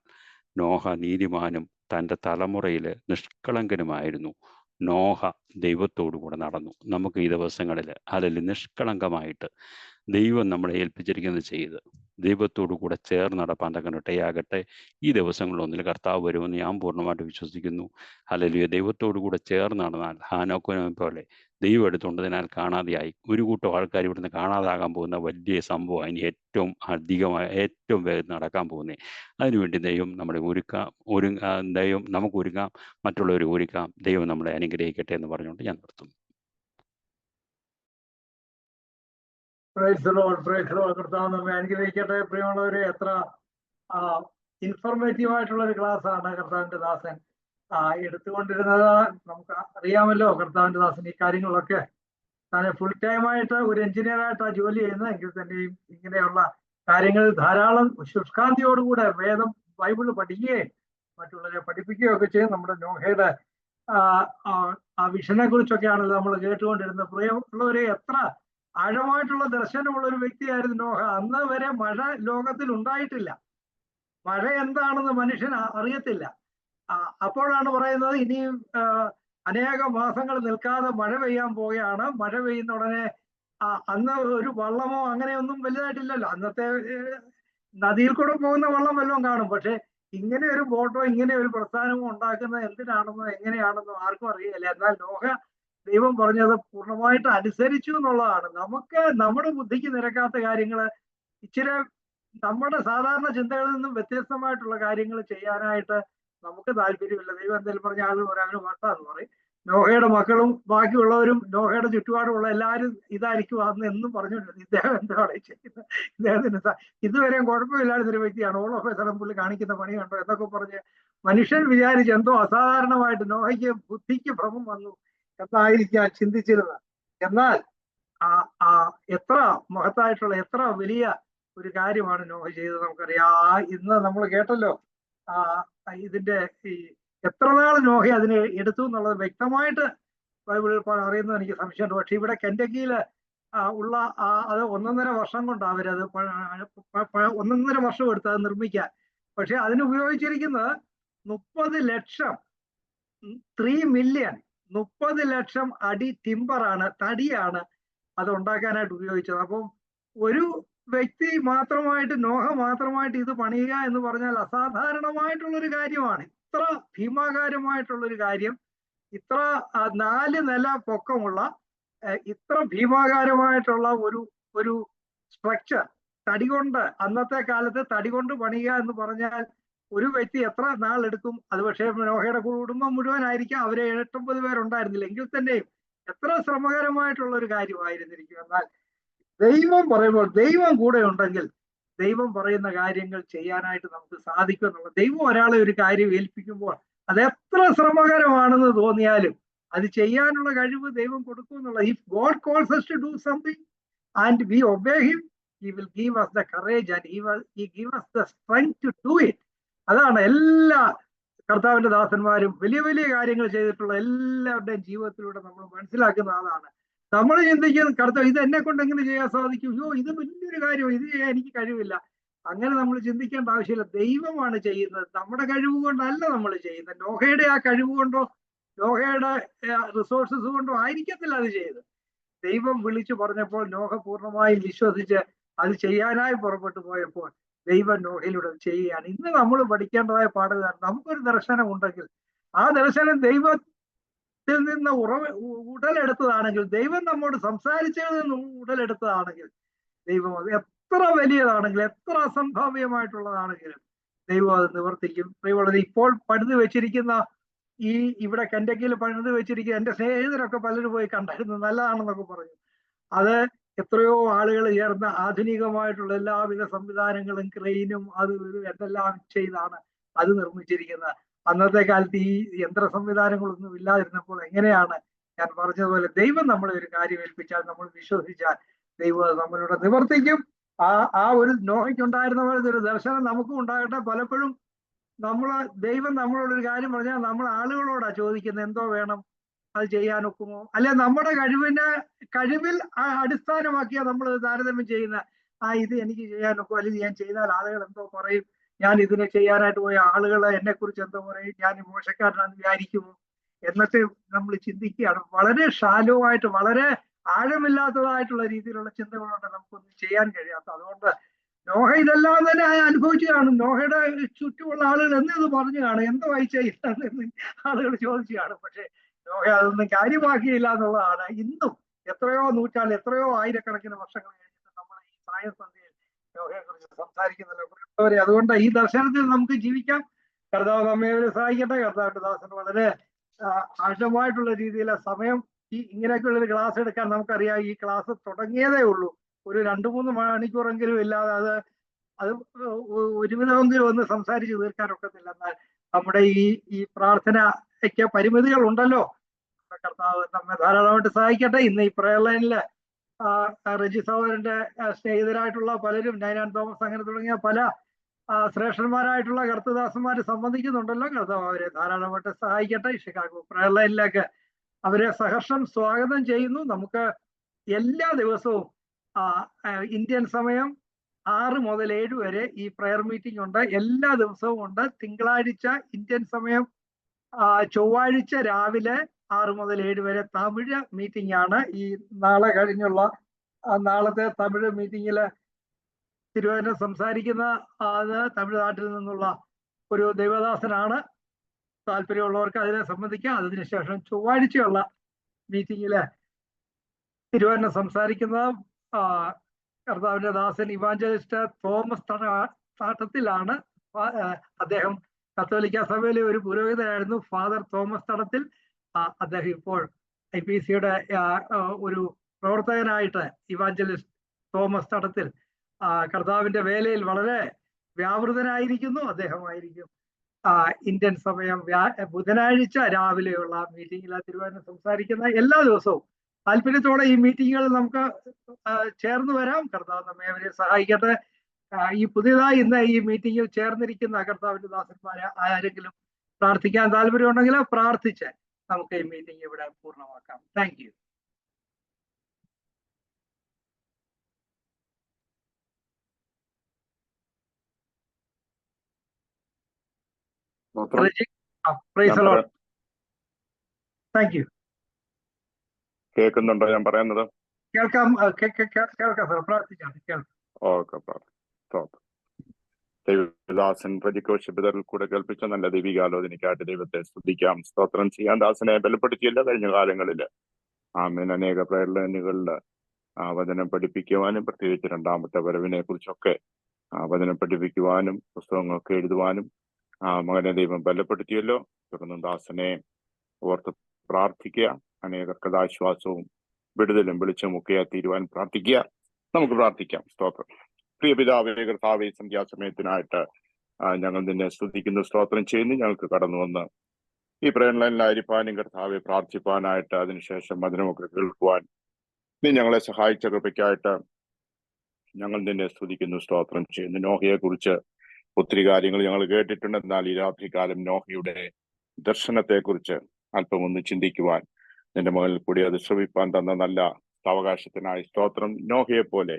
നോഹ നീതിമാനും തൻ്റെ തലമുറയിൽ നിഷ്കളങ്കനുമായിരുന്നു. നോഹ ദൈവത്തോടു കൂടെ നടന്നു. നമുക്ക് ഈ ദിവസങ്ങളിൽ അല്ലെങ്കിൽ നിഷ്കളങ്കമായിട്ട് ദൈവം നമ്മളെ ഏൽപ്പിച്ചിരിക്കുന്നത് ചെയ്ത് ദൈവത്തോടു കൂടെ ചേർന്ന് നടപ്പാൻ തക്കനിട്ടയാകട്ടെ. ഈ ദിവസങ്ങളിലൊന്നിൽ കർത്താവ് വരുമെന്ന് ഞാൻ പൂർണ്ണമായിട്ട് വിശ്വസിക്കുന്നു. ഹല്ലേലൂയ. ദൈവത്തോടു കൂടെ ചേർന്ന് നടന്നാൽ ഹാനോക്കിനെ പോലെ ദൈവം എടുത്തുകൊണ്ടതിനാൽ കാണാതെയായി ഒരു കൂട്ടം ആൾക്കാർ ഇവിടുന്ന് കാണാതാകാൻ പോകുന്ന വലിയ സംഭവം ഇനി ഏറ്റവും വേഗം നടക്കാൻ പോകുന്നത്. അതിനുവേണ്ടി ദൈവം നമ്മളെ ദൈവം നമുക്ക് ഒരുങ്ങാം, മറ്റുള്ളവർ ഒരുക്കാം. ദൈവം നമ്മളെ അനുഗ്രഹിക്കട്ടെ എന്ന് പറഞ്ഞുകൊണ്ട് ഞാൻ നിർത്തുന്നു. കർത്താവ് നമ്മെ അനുഗ്രഹിക്കട്ടെ. പ്രിയമുള്ളവരെ, എത്ര ഇൻഫോർമേറ്റീവ് ആയിട്ടുള്ള ഒരു ക്ലാസ് ആണ് കർത്താവിന്റെ ദാസൻ എടുത്തുകൊണ്ടിരുന്നത്. നമുക്ക് അറിയാമല്ലോ, കർത്താവിന്റെ ദാസൻ ഈ കാര്യങ്ങളൊക്കെ താൻ ഫുൾ ടൈമായിട്ട് ഒരു എഞ്ചിനീയറായിട്ടാണ് ജോലി ചെയ്യുന്നത്. എങ്കിൽ തന്നെയും ഇങ്ങനെയുള്ള കാര്യങ്ങൾ ധാരാളം ശുഷ്കാന്തിയോടുകൂടെ ബൈബിള് പഠിക്കുകയും മറ്റുള്ളവരെ പഠിപ്പിക്കുകയും ഒക്കെ ചെയ്യും. നമ്മുടെ നോഹയുടെ ആ വിഷനെ കുറിച്ചൊക്കെയാണല്ലോ നമ്മൾ കേട്ടുകൊണ്ടിരുന്നത്. പ്രിയമുള്ളവരെ, എത്ര ആഴമായിട്ടുള്ള ദർശനമുള്ള ഒരു വ്യക്തിയായിരുന്നു നോഹ. അന്ന് വരെ മഴ ലോകത്തിൽ ഉണ്ടായിട്ടില്ല. മഴ എന്താണെന്ന് മനുഷ്യൻ അറിയത്തില്ല. അപ്പോഴാണ് പറയുന്നത് ഇനിയും അനേക മാസങ്ങൾ നിൽക്കാതെ മഴ പെയ്യാൻ പോവുകയാണ്. മഴ പെയ്യുന്ന ഉടനെ അന്ന് ഒരു വള്ളമോ അങ്ങനെയൊന്നും വലുതായിട്ടില്ലല്ലോ. അന്നത്തെ നദിയിൽ കൂടെ പോകുന്ന വള്ളം വല്ലതും കാണും. പക്ഷെ ഇങ്ങനെ ഒരു ബോട്ടോ ഇങ്ങനെ ഒരു പ്രസ്ഥാനമോ ഉണ്ടാക്കുന്നത് എന്തിനാണെന്നോ എങ്ങനെയാണെന്നോ ആർക്കും അറിയില്ല. എന്നാൽ നോഹ ദൈവം പറഞ്ഞത് പൂർണ്ണമായിട്ട് അനുസരിച്ചു എന്നുള്ളതാണ്. നമുക്ക് നമ്മുടെ ബുദ്ധിക്ക് നിരക്കാത്ത കാര്യങ്ങൾ, ഇച്ചിരി നമ്മുടെ സാധാരണ ചിന്തകളിൽ നിന്നും വ്യത്യസ്തമായിട്ടുള്ള കാര്യങ്ങൾ ചെയ്യാനായിട്ട് നമുക്ക് താല്പര്യമില്ല. ദൈവം എന്തെങ്കിലും പറഞ്ഞ ആളുകൾ ഒരാൾ വട്ടാന്ന് പറയും. നോഹയുടെ മക്കളും ബാക്കിയുള്ളവരും നോഹയുടെ ചുറ്റുപാടുമുള്ള എല്ലാവരും ഇതായിരിക്കും അന്ന് എന്നും പറഞ്ഞുകൊണ്ടിരുന്നത്. ഇദ്ദേഹം എന്താണ് ചെയ്യുന്നത്, ഇദ്ദേഹത്തിന് ഇതുവരെയും കുഴപ്പമില്ലായിരുന്നൊരു വ്യക്തിയാണ്. ഓൾ ഓഫ് എ സഡൻ പുള്ളി കാണിക്കുന്ന പണി കണ്ടോ എന്നൊക്കെ പറഞ്ഞ് മനുഷ്യൻ വിചാരിച്ച് എന്തോ അസാധാരണമായിട്ട് നോഹയ്ക്ക് ബുദ്ധിക്ക് ഭ്രമം വന്നു എന്നായിരിക്കാൻ ചിന്തിച്ചിരുന്നത്. എന്നാൽ എത്ര മഹത്തായിട്ടുള്ള എത്ര വലിയ ഒരു കാര്യമാണ് നോഹ ചെയ്തത് നമുക്കറിയാം. ഇന്ന് നമ്മൾ കേട്ടല്ലോ ഇതിന്റെ ഈ എത്ര നാൾ നോഹ അതിനെ എടുത്തു എന്നുള്ളത് വ്യക്തമായിട്ട് ബൈബിളിൽ അറിയുന്നത് എനിക്ക് സംശയമുണ്ട്. പക്ഷെ ഇവിടെ കെൻഡക്കിയിൽ ഉള്ള അത് 1.5 വർഷം കൊണ്ട് അവരത് 1.5 വർഷം എടുത്ത് അത് നിർമ്മിക്കാൻ. പക്ഷെ അതിന് ഉപയോഗിച്ചിരിക്കുന്നത് 30 ലക്ഷം 3 മില്യൺ 30 ലക്ഷം അടി ടിമ്പറാണ്, തടിയാണ് അത് ഉണ്ടാക്കാനായിട്ട് ഉപയോഗിച്ചത്. അപ്പം ഒരു വ്യക്തി മാത്രമായിട്ട്, നോഹ മാത്രമായിട്ട് ഇത് പണിയുക എന്ന് പറഞ്ഞാൽ അസാധാരണമായിട്ടുള്ളൊരു കാര്യമാണ്. ഇത്ര ഭീമാകാരമായിട്ടുള്ളൊരു കാര്യം ഇത്ര 4 നില പൊക്കമുള്ള ഇത്ര ഭീമാകാരമായിട്ടുള്ള ഒരു സ്ട്രക്ചർ തടി കൊണ്ട്, അന്നത്തെ കാലത്ത് തടി കൊണ്ട് പണിയുക എന്ന് പറഞ്ഞാൽ ഒരു വ്യക്തി എത്ര നാളെടുക്കും? അത് പക്ഷേ നോഹയുടെ കുടുംബം മുഴുവനായിരിക്കാം, അവരെ 8-9 പേരുണ്ടായിരുന്നില്ല, എങ്കിൽ തന്നെയും എത്ര ശ്രമകരമായിട്ടുള്ള ഒരു കാര്യമായിരുന്നിരിക്കും. എന്നാൽ ദൈവം പറയുമ്പോൾ, ദൈവം കൂടെ ഉണ്ടെങ്കിൽ ദൈവം പറയുന്ന കാര്യങ്ങൾ ചെയ്യാനായിട്ട് നമുക്ക് സാധിക്കും എന്നുള്ളത്. ദൈവം ഒരാളെ ഒരു കാര്യം ഏൽപ്പിക്കുമ്പോൾ അത് എത്ര ശ്രമകരമാണെന്ന് തോന്നിയാലും അത് ചെയ്യാനുള്ള കഴിവ് ദൈവം കൊടുക്കും എന്നുള്ളത്. If God calls us to do something and we obey him, he will give us the courage and he give us the strength to do it. അതാണ് എല്ലാ കർത്താവിന്റെ ദാസന്മാരും വലിയ വലിയ കാര്യങ്ങൾ ചെയ്തിട്ടുള്ള എല്ലാവരുടെയും ജീവിതത്തിലൂടെ നമ്മൾ മനസ്സിലാക്കുന്ന അതാണ്. നമ്മൾ ചിന്തിക്കുന്നത് കർത്താവ് ഇത് എന്നെ കൊണ്ട് എങ്ങനെ ചെയ്യാൻ സാധിക്കും, അയ്യോ ഇത് വലിയൊരു കാര്യം, ഇത് ചെയ്യാൻ എനിക്ക് കഴിവില്ല. അങ്ങനെ നമ്മൾ ചിന്തിക്കേണ്ട ആവശ്യമില്ല. ദൈവമാണ് ചെയ്യുന്നത്, നമ്മുടെ കഴിവ് കൊണ്ടല്ല നമ്മൾ ചെയ്യുന്നത്. നോഹയുടെ ആ കഴിവ് കൊണ്ടോ നോഹയുടെ റിസോഴ്സസ് കൊണ്ടോ ആയിരിക്കത്തില്ല അത് ചെയ്തത്. ദൈവം വിളിച്ചു പറഞ്ഞപ്പോൾ നോഹ പൂർണ്ണമായും വിശ്വസിച്ച് അത് ചെയ്യാനായി പുറപ്പെട്ടു പോയപ്പോൾ ദൈവം നോഹയിലൂടെ ചെയ്യുകയാണ്. ഇന്ന് നമ്മൾ പഠിക്കേണ്ടതായ പാഠങ്ങൾ, നമുക്കൊരു ദർശനം ഉണ്ടെങ്കിൽ ആ ദർശനം ദൈവത്തിൽ നിന്ന് ഉടലെടുത്തതാണെങ്കിൽ, ദൈവം നമ്മോട് സംസാരിച്ചതിൽ നിന്ന് ഉടലെടുത്തതാണെങ്കിൽ, ദൈവം അത് എത്ര വലിയതാണെങ്കിലും എത്ര അസംഭാവ്യമായിട്ടുള്ളതാണെങ്കിലും ദൈവം അത് നിവർത്തിക്കും. ഇപ്പോൾ പണിത് വെച്ചിരിക്കുന്ന ഇവിടെ കെൻഡക്കിയിൽ പണിത് വെച്ചിരിക്കുന്ന എൻ്റെ സ്നേഹിതരൊക്കെ പലരും പോയി കണ്ടായിരുന്നു, നല്ലതാണെന്നൊക്കെ പറഞ്ഞു. അത് എത്രയോ ആളുകൾ ചേർന്ന് ആധുനികമായിട്ടുള്ള എല്ലാവിധ സംവിധാനങ്ങളും ക്രെയിനും അതും ഇതും എന്തെല്ലാം ചെയ്താണ് അത് നിർമ്മിച്ചിരിക്കുന്നത്. അന്നത്തെ കാലത്ത് ഈ യന്ത്ര സംവിധാനങ്ങളൊന്നും ഇല്ലാതിരുന്നപ്പോൾ എങ്ങനെയാണ്, ഞാൻ പറഞ്ഞതുപോലെ ദൈവം നമ്മളെ ഒരു കാര്യം ഏൽപ്പിച്ചാൽ നമ്മൾ വിശ്വസിച്ചാൽ ദൈവം അത് നമ്മളിവിടെ നിവർത്തിക്കും. ആ ഒരു നോഹയ്ക്കുണ്ടായിരുന്ന പോലെ ഒരു ദർശനം നമുക്കും ഉണ്ടാകട്ടെ. പലപ്പോഴും ദൈവം നമ്മളോടൊരു കാര്യം പറഞ്ഞാൽ നമ്മൾ ആളുകളോടാ ചോദിക്കുന്നത് എന്തോ വേണം, അത് ചെയ്യാനൊക്കുമോ, അല്ലെ നമ്മുടെ കഴിവിൽ അടിസ്ഥാനമാക്കിയാ നമ്മൾ താരതമ്യം ചെയ്യുന്ന ഇത് എനിക്ക് ചെയ്യാനൊക്കും, അല്ലെങ്കിൽ ഞാൻ ചെയ്താൽ ആളുകൾ എന്തോ പറയും, ഞാൻ ഇതിനെ ചെയ്യാനായിട്ട് പോയ ആളുകൾ എന്നെ കുറിച്ച് എന്തോ പറയും, ഞാൻ മോശക്കാരനാണെന്ന് വിചാരിക്കുമോ എന്നൊക്കെ നമ്മൾ ചിന്തിക്കുകയാണ്. വളരെ ഷാലോവായിട്ട് വളരെ ആഴമില്ലാത്തതായിട്ടുള്ള രീതിയിലുള്ള ചിന്തകളുണ്ട് നമുക്കൊന്നും ചെയ്യാൻ കഴിയാത്ത. അതുകൊണ്ട് നോഹ ഇതെല്ലാം തന്നെ അനുഭവിച്ചു കാണും. നോഹയുടെ ചുറ്റുമുള്ള ആളുകൾ എന്നത് പറഞ്ഞു കാണും, എന്തോ ചെയ്യുന്നതെന്ന് ആളുകൾ ചോദിച്ചു കാണും. പക്ഷെ നോഹ അതൊന്നും കാര്യമാക്കിയില്ല എന്നുള്ളതാണ്. ഇന്നും എത്രയോ നൂറ്റാണ്ട്, എത്രയോ ആയിരക്കണക്കിന് വർഷങ്ങൾ കഴിഞ്ഞിട്ട് നമ്മൾ ഈ സായസന്ധ്യയിൽ നോഹയെ കുറിച്ച് സംസാരിക്കുന്നല്ലോ. അതുകൊണ്ട് ഈ ദർശനത്തിൽ നമുക്ക് ജീവിക്കാം. കർത്താവ് നമ്മെ സഹായിക്കട്ടെ. കർത്താവിന്റെ ദാസൻ വളരെ ആഴമായിട്ടുള്ള രീതിയിലെ സമയം ഇങ്ങനെയൊക്കെയുള്ള ഒരു ക്ലാസ് എടുക്കാൻ നമുക്കറിയാം. ഈ ക്ലാസ് തുടങ്ങിയതേ ഉള്ളൂ, ഒരു 2-3 മണിക്കൂറെങ്കിലും ഇല്ലാതെ അത് ഒരുവിധമെങ്കിലും ഒന്ന് സംസാരിച്ച് തീർക്കാനൊക്കത്തില്ല. എന്നാൽ നമ്മുടെ ഈ പ്രാർത്ഥനയ്ക്ക് പരിമിതികൾ ഉണ്ടല്ലോ. കർത്താവ് നമ്മെ ധാരാളമായിട്ട് സഹായിക്കട്ടെ. ഇന്ന് ഈ പ്രയർ ലൈനില് റെജി സഹോദരന്റെ സ്നേഹിതരായിട്ടുള്ള പലരും, നൈനാൻ തോമസ് അങ്ങനെ തുടങ്ങിയ പല ശ്രേഷ്ഠന്മാരായിട്ടുള്ള കർത്തദാസന്മാര് സംബന്ധിക്കുന്നുണ്ടല്ലോ. കർത്താവ് അവരെ ധാരാളമായിട്ട് സഹായിക്കട്ടെ. ഷിക്കാഗോ പ്രയർ ലൈനിലേക്ക് അവരെ സഹർഷം സ്വാഗതം ചെയ്യുന്നു. നമുക്ക് എല്ലാ ദിവസവും ഇന്ത്യൻ സമയം 6 മുതൽ 7 വരെ ഈ പ്രയർ മീറ്റിംഗ് ഉണ്ട്. എല്ലാ ദിവസവും ഉണ്ട്. തിങ്കളാഴ്ച ഇന്ത്യൻ സമയം, ചൊവ്വാഴ്ച രാവിലെ 6 മുതൽ 7 വരെ തമിഴ് മീറ്റിംഗ് ആണ്. ഈ നാളെ കഴിഞ്ഞുള്ള നാളത്തെ തമിഴ് മീറ്റിംഗില് തിരുവനന്തപുരം സംസാരിക്കുന്ന അത് തമിഴ്നാട്ടിൽ നിന്നുള്ള ഒരു ദൈവദാസനാണ്. താല്പര്യമുള്ളവർക്ക് അതിനെ സംബന്ധിക്കാം. അതിനുശേഷം ചൊവ്വാഴ്ചയുള്ള മീറ്റിംഗില് തിരുവനന്തപുരം സംസാരിക്കുന്ന കർത്താവിന്റെ ദാസൻ ഇവാഞ്ചലിസ്റ്റ് തോമസ് തടത്തിലാണ്. അദ്ദേഹം കത്തോലിക്ക സഭയിലെ ഒരു പുരോഹിതനായിരുന്നു, ഫാദർ തോമസ് തടത്തിൽ. അദ്ദേഹം ഇപ്പോൾ IPCയുടെ ഒരു പ്രവർത്തകനായിട്ട് ഇവാഞ്ചലിസ്റ്റ് തോമസ് തടത്തിൽ കർത്താവിന്റെ വേലയിൽ വളരെ വ്യാപൃതനായിരിക്കുന്നു. അദ്ദേഹമായിരിക്കും ഇന്ത്യൻ സമയം ബുധനാഴ്ച രാവിലെയുള്ള മീറ്റിംഗിൽ തിരുവനന്തപുരം സംസാരിക്കുന്ന. എല്ലാ ദിവസവും താല്പര്യത്തോടെ ഈ മീറ്റിങ്ങുകൾ നമുക്ക് ചേർന്ന് വരാം. കർത്താവ് നമ്മെ അവരെ സഹായിക്കട്ടെ. ഈ പുതിയതായി ഇന്ന് ഈ മീറ്റിംഗിൽ ചേർന്നിരിക്കുന്ന കർത്താവിന്റെ ദാസന്മാരെ ആരെങ്കിലും പ്രാർത്ഥിക്കാൻ താല്പര്യമുണ്ടെങ്കിൽ പ്രാർത്ഥിച്ച് നമുക്ക് ഈ മീറ്റിംഗ് ഇവിടെ പൂർണ്ണമാക്കാം. Thank you. Thank you. കേൾക്കുന്നുണ്ടോ ഞാൻ പറയുന്നത്? കേൾക്കാം സാർ, പ്രാർത്ഥിക്കാം. ഓക്കെ. ദൈവദാസൻ പ്രതികോശപിതറിൽ കൂടെ കൽപ്പിച്ച നല്ല ദൈവികാലോചനയ്ക്കായിട്ട് ദൈവത്തെ സ്തുതിക്കാം, സ്തോത്രം ചെയ്യാൻ. ദാസനെ ബലപ്പെടുത്തിയല്ലോ കഴിഞ്ഞ കാലങ്ങളിൽ. ആമേൻ. അനേക പ്രേരണകളിൽ വചനം പഠിപ്പിക്കുവാനും പ്രത്യേകിച്ച് രണ്ടാമത്തെ വരവിനെ കുറിച്ചൊക്കെ വചനം പഠിപ്പിക്കുവാനും പുസ്തകങ്ങളൊക്കെ എഴുതുവാനും മകനെ ദൈവം ബലപ്പെടുത്തിയല്ലോ. തുടർന്നും ദാസനെ ഓർത്ത് പ്രാർത്ഥിക്കുക. അനേകർക്ക് ആശ്വാസവും വിടുതലും വെളിച്ചമൊക്കെ തീരുവാൻ പ്രാർത്ഥിക്കുക. നമുക്ക് പ്രാർത്ഥിക്കാം. സ്തോത്രം. പ്രിയ പിതാവേ, കർത്താവേ, സന്ധ്യാസമയത്തിനായിട്ട് ഞങ്ങൾ നിന്നെ സ്തുതിക്കുന്നു, സ്തോത്രം ചെയ്യുന്നു. ഞങ്ങൾക്ക് കടന്നു വന്ന് ഈ പ്രേരണയിലായിരിക്കാനും കർത്താവെ പ്രാർത്ഥിപ്പാനായിട്ട് അതിനുശേഷം വചനമൊക്കെ കേൾക്കുവാൻ നീ ഞങ്ങളെ സഹായിച്ച കൃപയ്ക്കായിട്ട് ഞങ്ങൾ നിന്നെ സ്തുതിക്കുന്നു, സ്തോത്രം ചെയ്യുന്നു. നോഹയെ കുറിച്ച് ഒത്തിരി കാര്യങ്ങൾ ഞങ്ങൾ കേട്ടിട്ടുണ്ട്. എന്നാൽ ഈ രാത്രികാലം നോഹയുടെ ദർശനത്തെക്കുറിച്ച് അല്പം ഒന്ന് ചിന്തിക്കുവാൻ നിന്റെ മകളിൽ കൂടി അത് ശ്രമിപ്പാൻ തന്ന നല്ല അവകാശത്തിനായി സ്തോത്രം. നോഹയെ പോലെ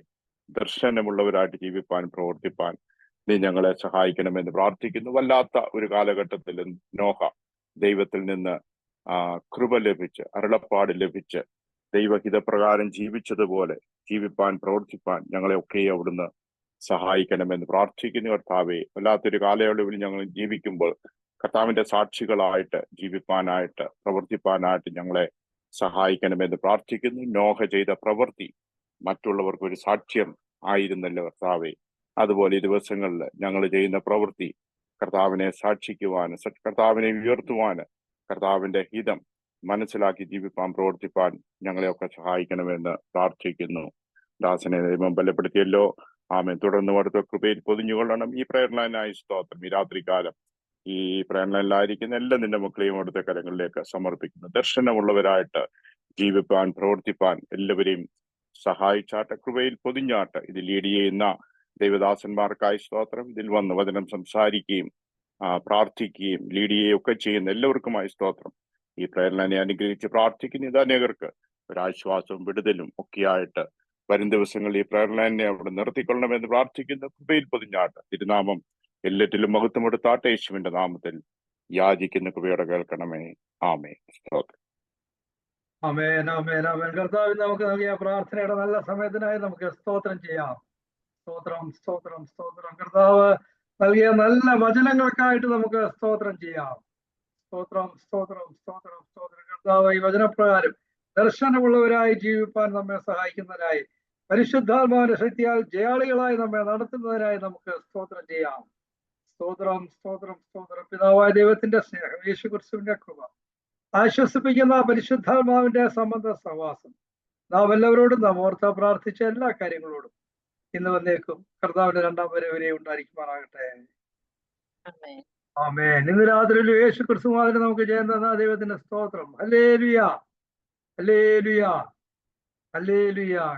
ദർശനമുള്ളവരായിട്ട് ജീവിപ്പാൻ പ്രവർത്തിപ്പാൻ നീ ഞങ്ങളെ സഹായിക്കണമെന്ന് പ്രാർത്ഥിക്കുന്നു. വല്ലാത്ത ഒരു കാലഘട്ടത്തിൽ നോഹ ദൈവത്തിൽ നിന്ന് കൃപ ലഭിച്ച് അരുളപ്പാട് ലഭിച്ച് ദൈവഹിതപ്രകാരം ജീവിച്ചതുപോലെ ജീവിപ്പാൻ പ്രവർത്തിപ്പാൻ ഞങ്ങളെ ഒക്കെ അവിടുന്ന് സഹായിക്കണമെന്ന് പ്രാർത്ഥിക്കുന്നു. കർത്താവെ, വല്ലാത്തൊരു കാലയളവിൽ ഞങ്ങൾ ജീവിക്കുമ്പോൾ കർത്താവിന്റെ സാക്ഷികളായിട്ട് ജീവിപ്പാനായിട്ട് പ്രവർത്തിപ്പാനായിട്ട് ഞങ്ങളെ സഹായിക്കണമെന്ന് പ്രാർത്ഥിക്കുന്നു. നോഹ ചെയ്ത പ്രവൃത്തി മറ്റുള്ളവർക്ക് ഒരു സാക്ഷ്യം ആയിരുന്നല്ലോ കർത്താവെ. അതുപോലെ ഈ ദിവസങ്ങളിൽ ഞങ്ങൾ ചെയ്യുന്ന പ്രവൃത്തി കർത്താവിനെ സാക്ഷിക്കുവാന്, കർത്താവിനെ ഉയർത്തുവാന്, കർത്താവിന്റെ ഹിതം മനസ്സിലാക്കി ജീവിപ്പാൻ പ്രവർത്തിപ്പാൻ ഞങ്ങളെയൊക്കെ സഹായിക്കണമെന്ന് പ്രാർത്ഥിക്കുന്നു. ദാസനെ ദൈവം ബലപ്പെടുത്തിയല്ലോ. ആമേൻ. തുടർന്ന് അടുത്ത കൃപയിൽ പൊതിഞ്ഞുകൊള്ളണം. ഈ പ്രേരണനായി സ്തോത്രം. ഈ രാത്രികാലം ഈ പ്രേരണയിലായിരിക്കുന്ന എല്ലാ നിന്റെ മക്കളെയും അവിടുത്തെ കരങ്ങളിലേക്ക് സമർപ്പിക്കുന്നു. ദർശനമുള്ളവരായിട്ട് ജീവിപ്പാൻ പ്രവർത്തിപ്പാൻ എല്ലാവരെയും സഹായിച്ചാട്ട്, കൃപയിൽ പൊതിഞ്ഞാട്ട്. ഇത് ലീഡ് ചെയ്യുന്ന ദൈവദാസന്മാർക്കായി സ്തോത്രം. ഇതിൽ വന്ന് വചനം സംസാരിക്കുകയും പ്രാർത്ഥിക്കുകയും ലീഡ് ചെയ്യുകയും ഒക്കെ ചെയ്യുന്ന എല്ലാവർക്കുമായി സ്തോത്രം. ഈ പ്രേരണനെ അനുഗ്രഹിച്ച് പ്രാർത്ഥിക്കുന്നു. ഇത് അനേകർക്ക് ഒരാശ്വാസവും വിടുതലും ഒക്കെയായിട്ട് വരും ദിവസങ്ങളിൽ ഈ പ്രേരണനെ അവിടെ നിർത്തിക്കൊള്ളണമെന്ന് പ്രാർത്ഥിക്കുന്നു. കൃപയിൽ പൊതിഞ്ഞാട്ട് തിരുനാമം എല്ലാറ്റിലും മഹത്വമെടുത്താട്ടെ. യേശുവിന്റെ നാമത്തിൽ യാചിക്കുന്ന കൃപയോടെ കേൾക്കണമേ. ആമേൻ. സ്തോത്രം. ആമേൻ, ആമേൻ, ആമേൻ. കർത്താവ് നമുക്ക് നൽകിയ പ്രാർത്ഥനയുടെ നല്ല സമയത്തിനായി നമുക്ക് സ്തോത്രം ചെയ്യാം. സ്തോത്രം, സ്തോത്രം, സ്തോത്രം. കർത്താവ് നൽകിയ നല്ല വചനങ്ങൾക്കായിട്ട് നമുക്ക് സ്തോത്രം ചെയ്യാം. സ്തോത്രം, സ്തോത്രം, സ്തോത്രം, സ്തോത്രം. കർത്താവ് ഈ വചനപ്രകാരം ദർശനമുള്ളവരായി ജീവിപ്പാൻ നമ്മെ സഹായിക്കുന്നതിനായി പരിശുദ്ധാത്മാവിന്റെ ശക്തിയാൽ ജയാളികളായി നമ്മെ നടത്തുന്നതിനായി നമുക്ക് സ്തോത്രം ചെയ്യാം. സ്തോത്രം, സ്തോത്രം, സ്തോത്രം. പിതാവായ ദൈവത്തിന്റെ സ്നേഹം, യേശുക്രിസ്തുവിന്റെ കൃപ, ആശ്വസിപ്പിക്കുന്ന പരിശുദ്ധാത്മാവിന്റെ സംബന്ധ സഹവാസം നാം എല്ലാവരോടും നാം ഓർത്ത് പ്രാർത്ഥിച്ച എല്ലാ കാര്യങ്ങളോടും ഇന്ന് വന്നേക്കും കർത്താവിന്റെ രണ്ടാം വരെ ഉണ്ടായിരിക്കുമാറാകട്ടെ. ആമേൻ. ഇന്ന് രാത്രിയിൽ യേശു ക്രിസ്തുവിനെ നമുക്ക് ജയം തന്ന ദൈവത്തിന്റെ സ്തോത്രം. Hallelujah, hallelujah, hallelujah.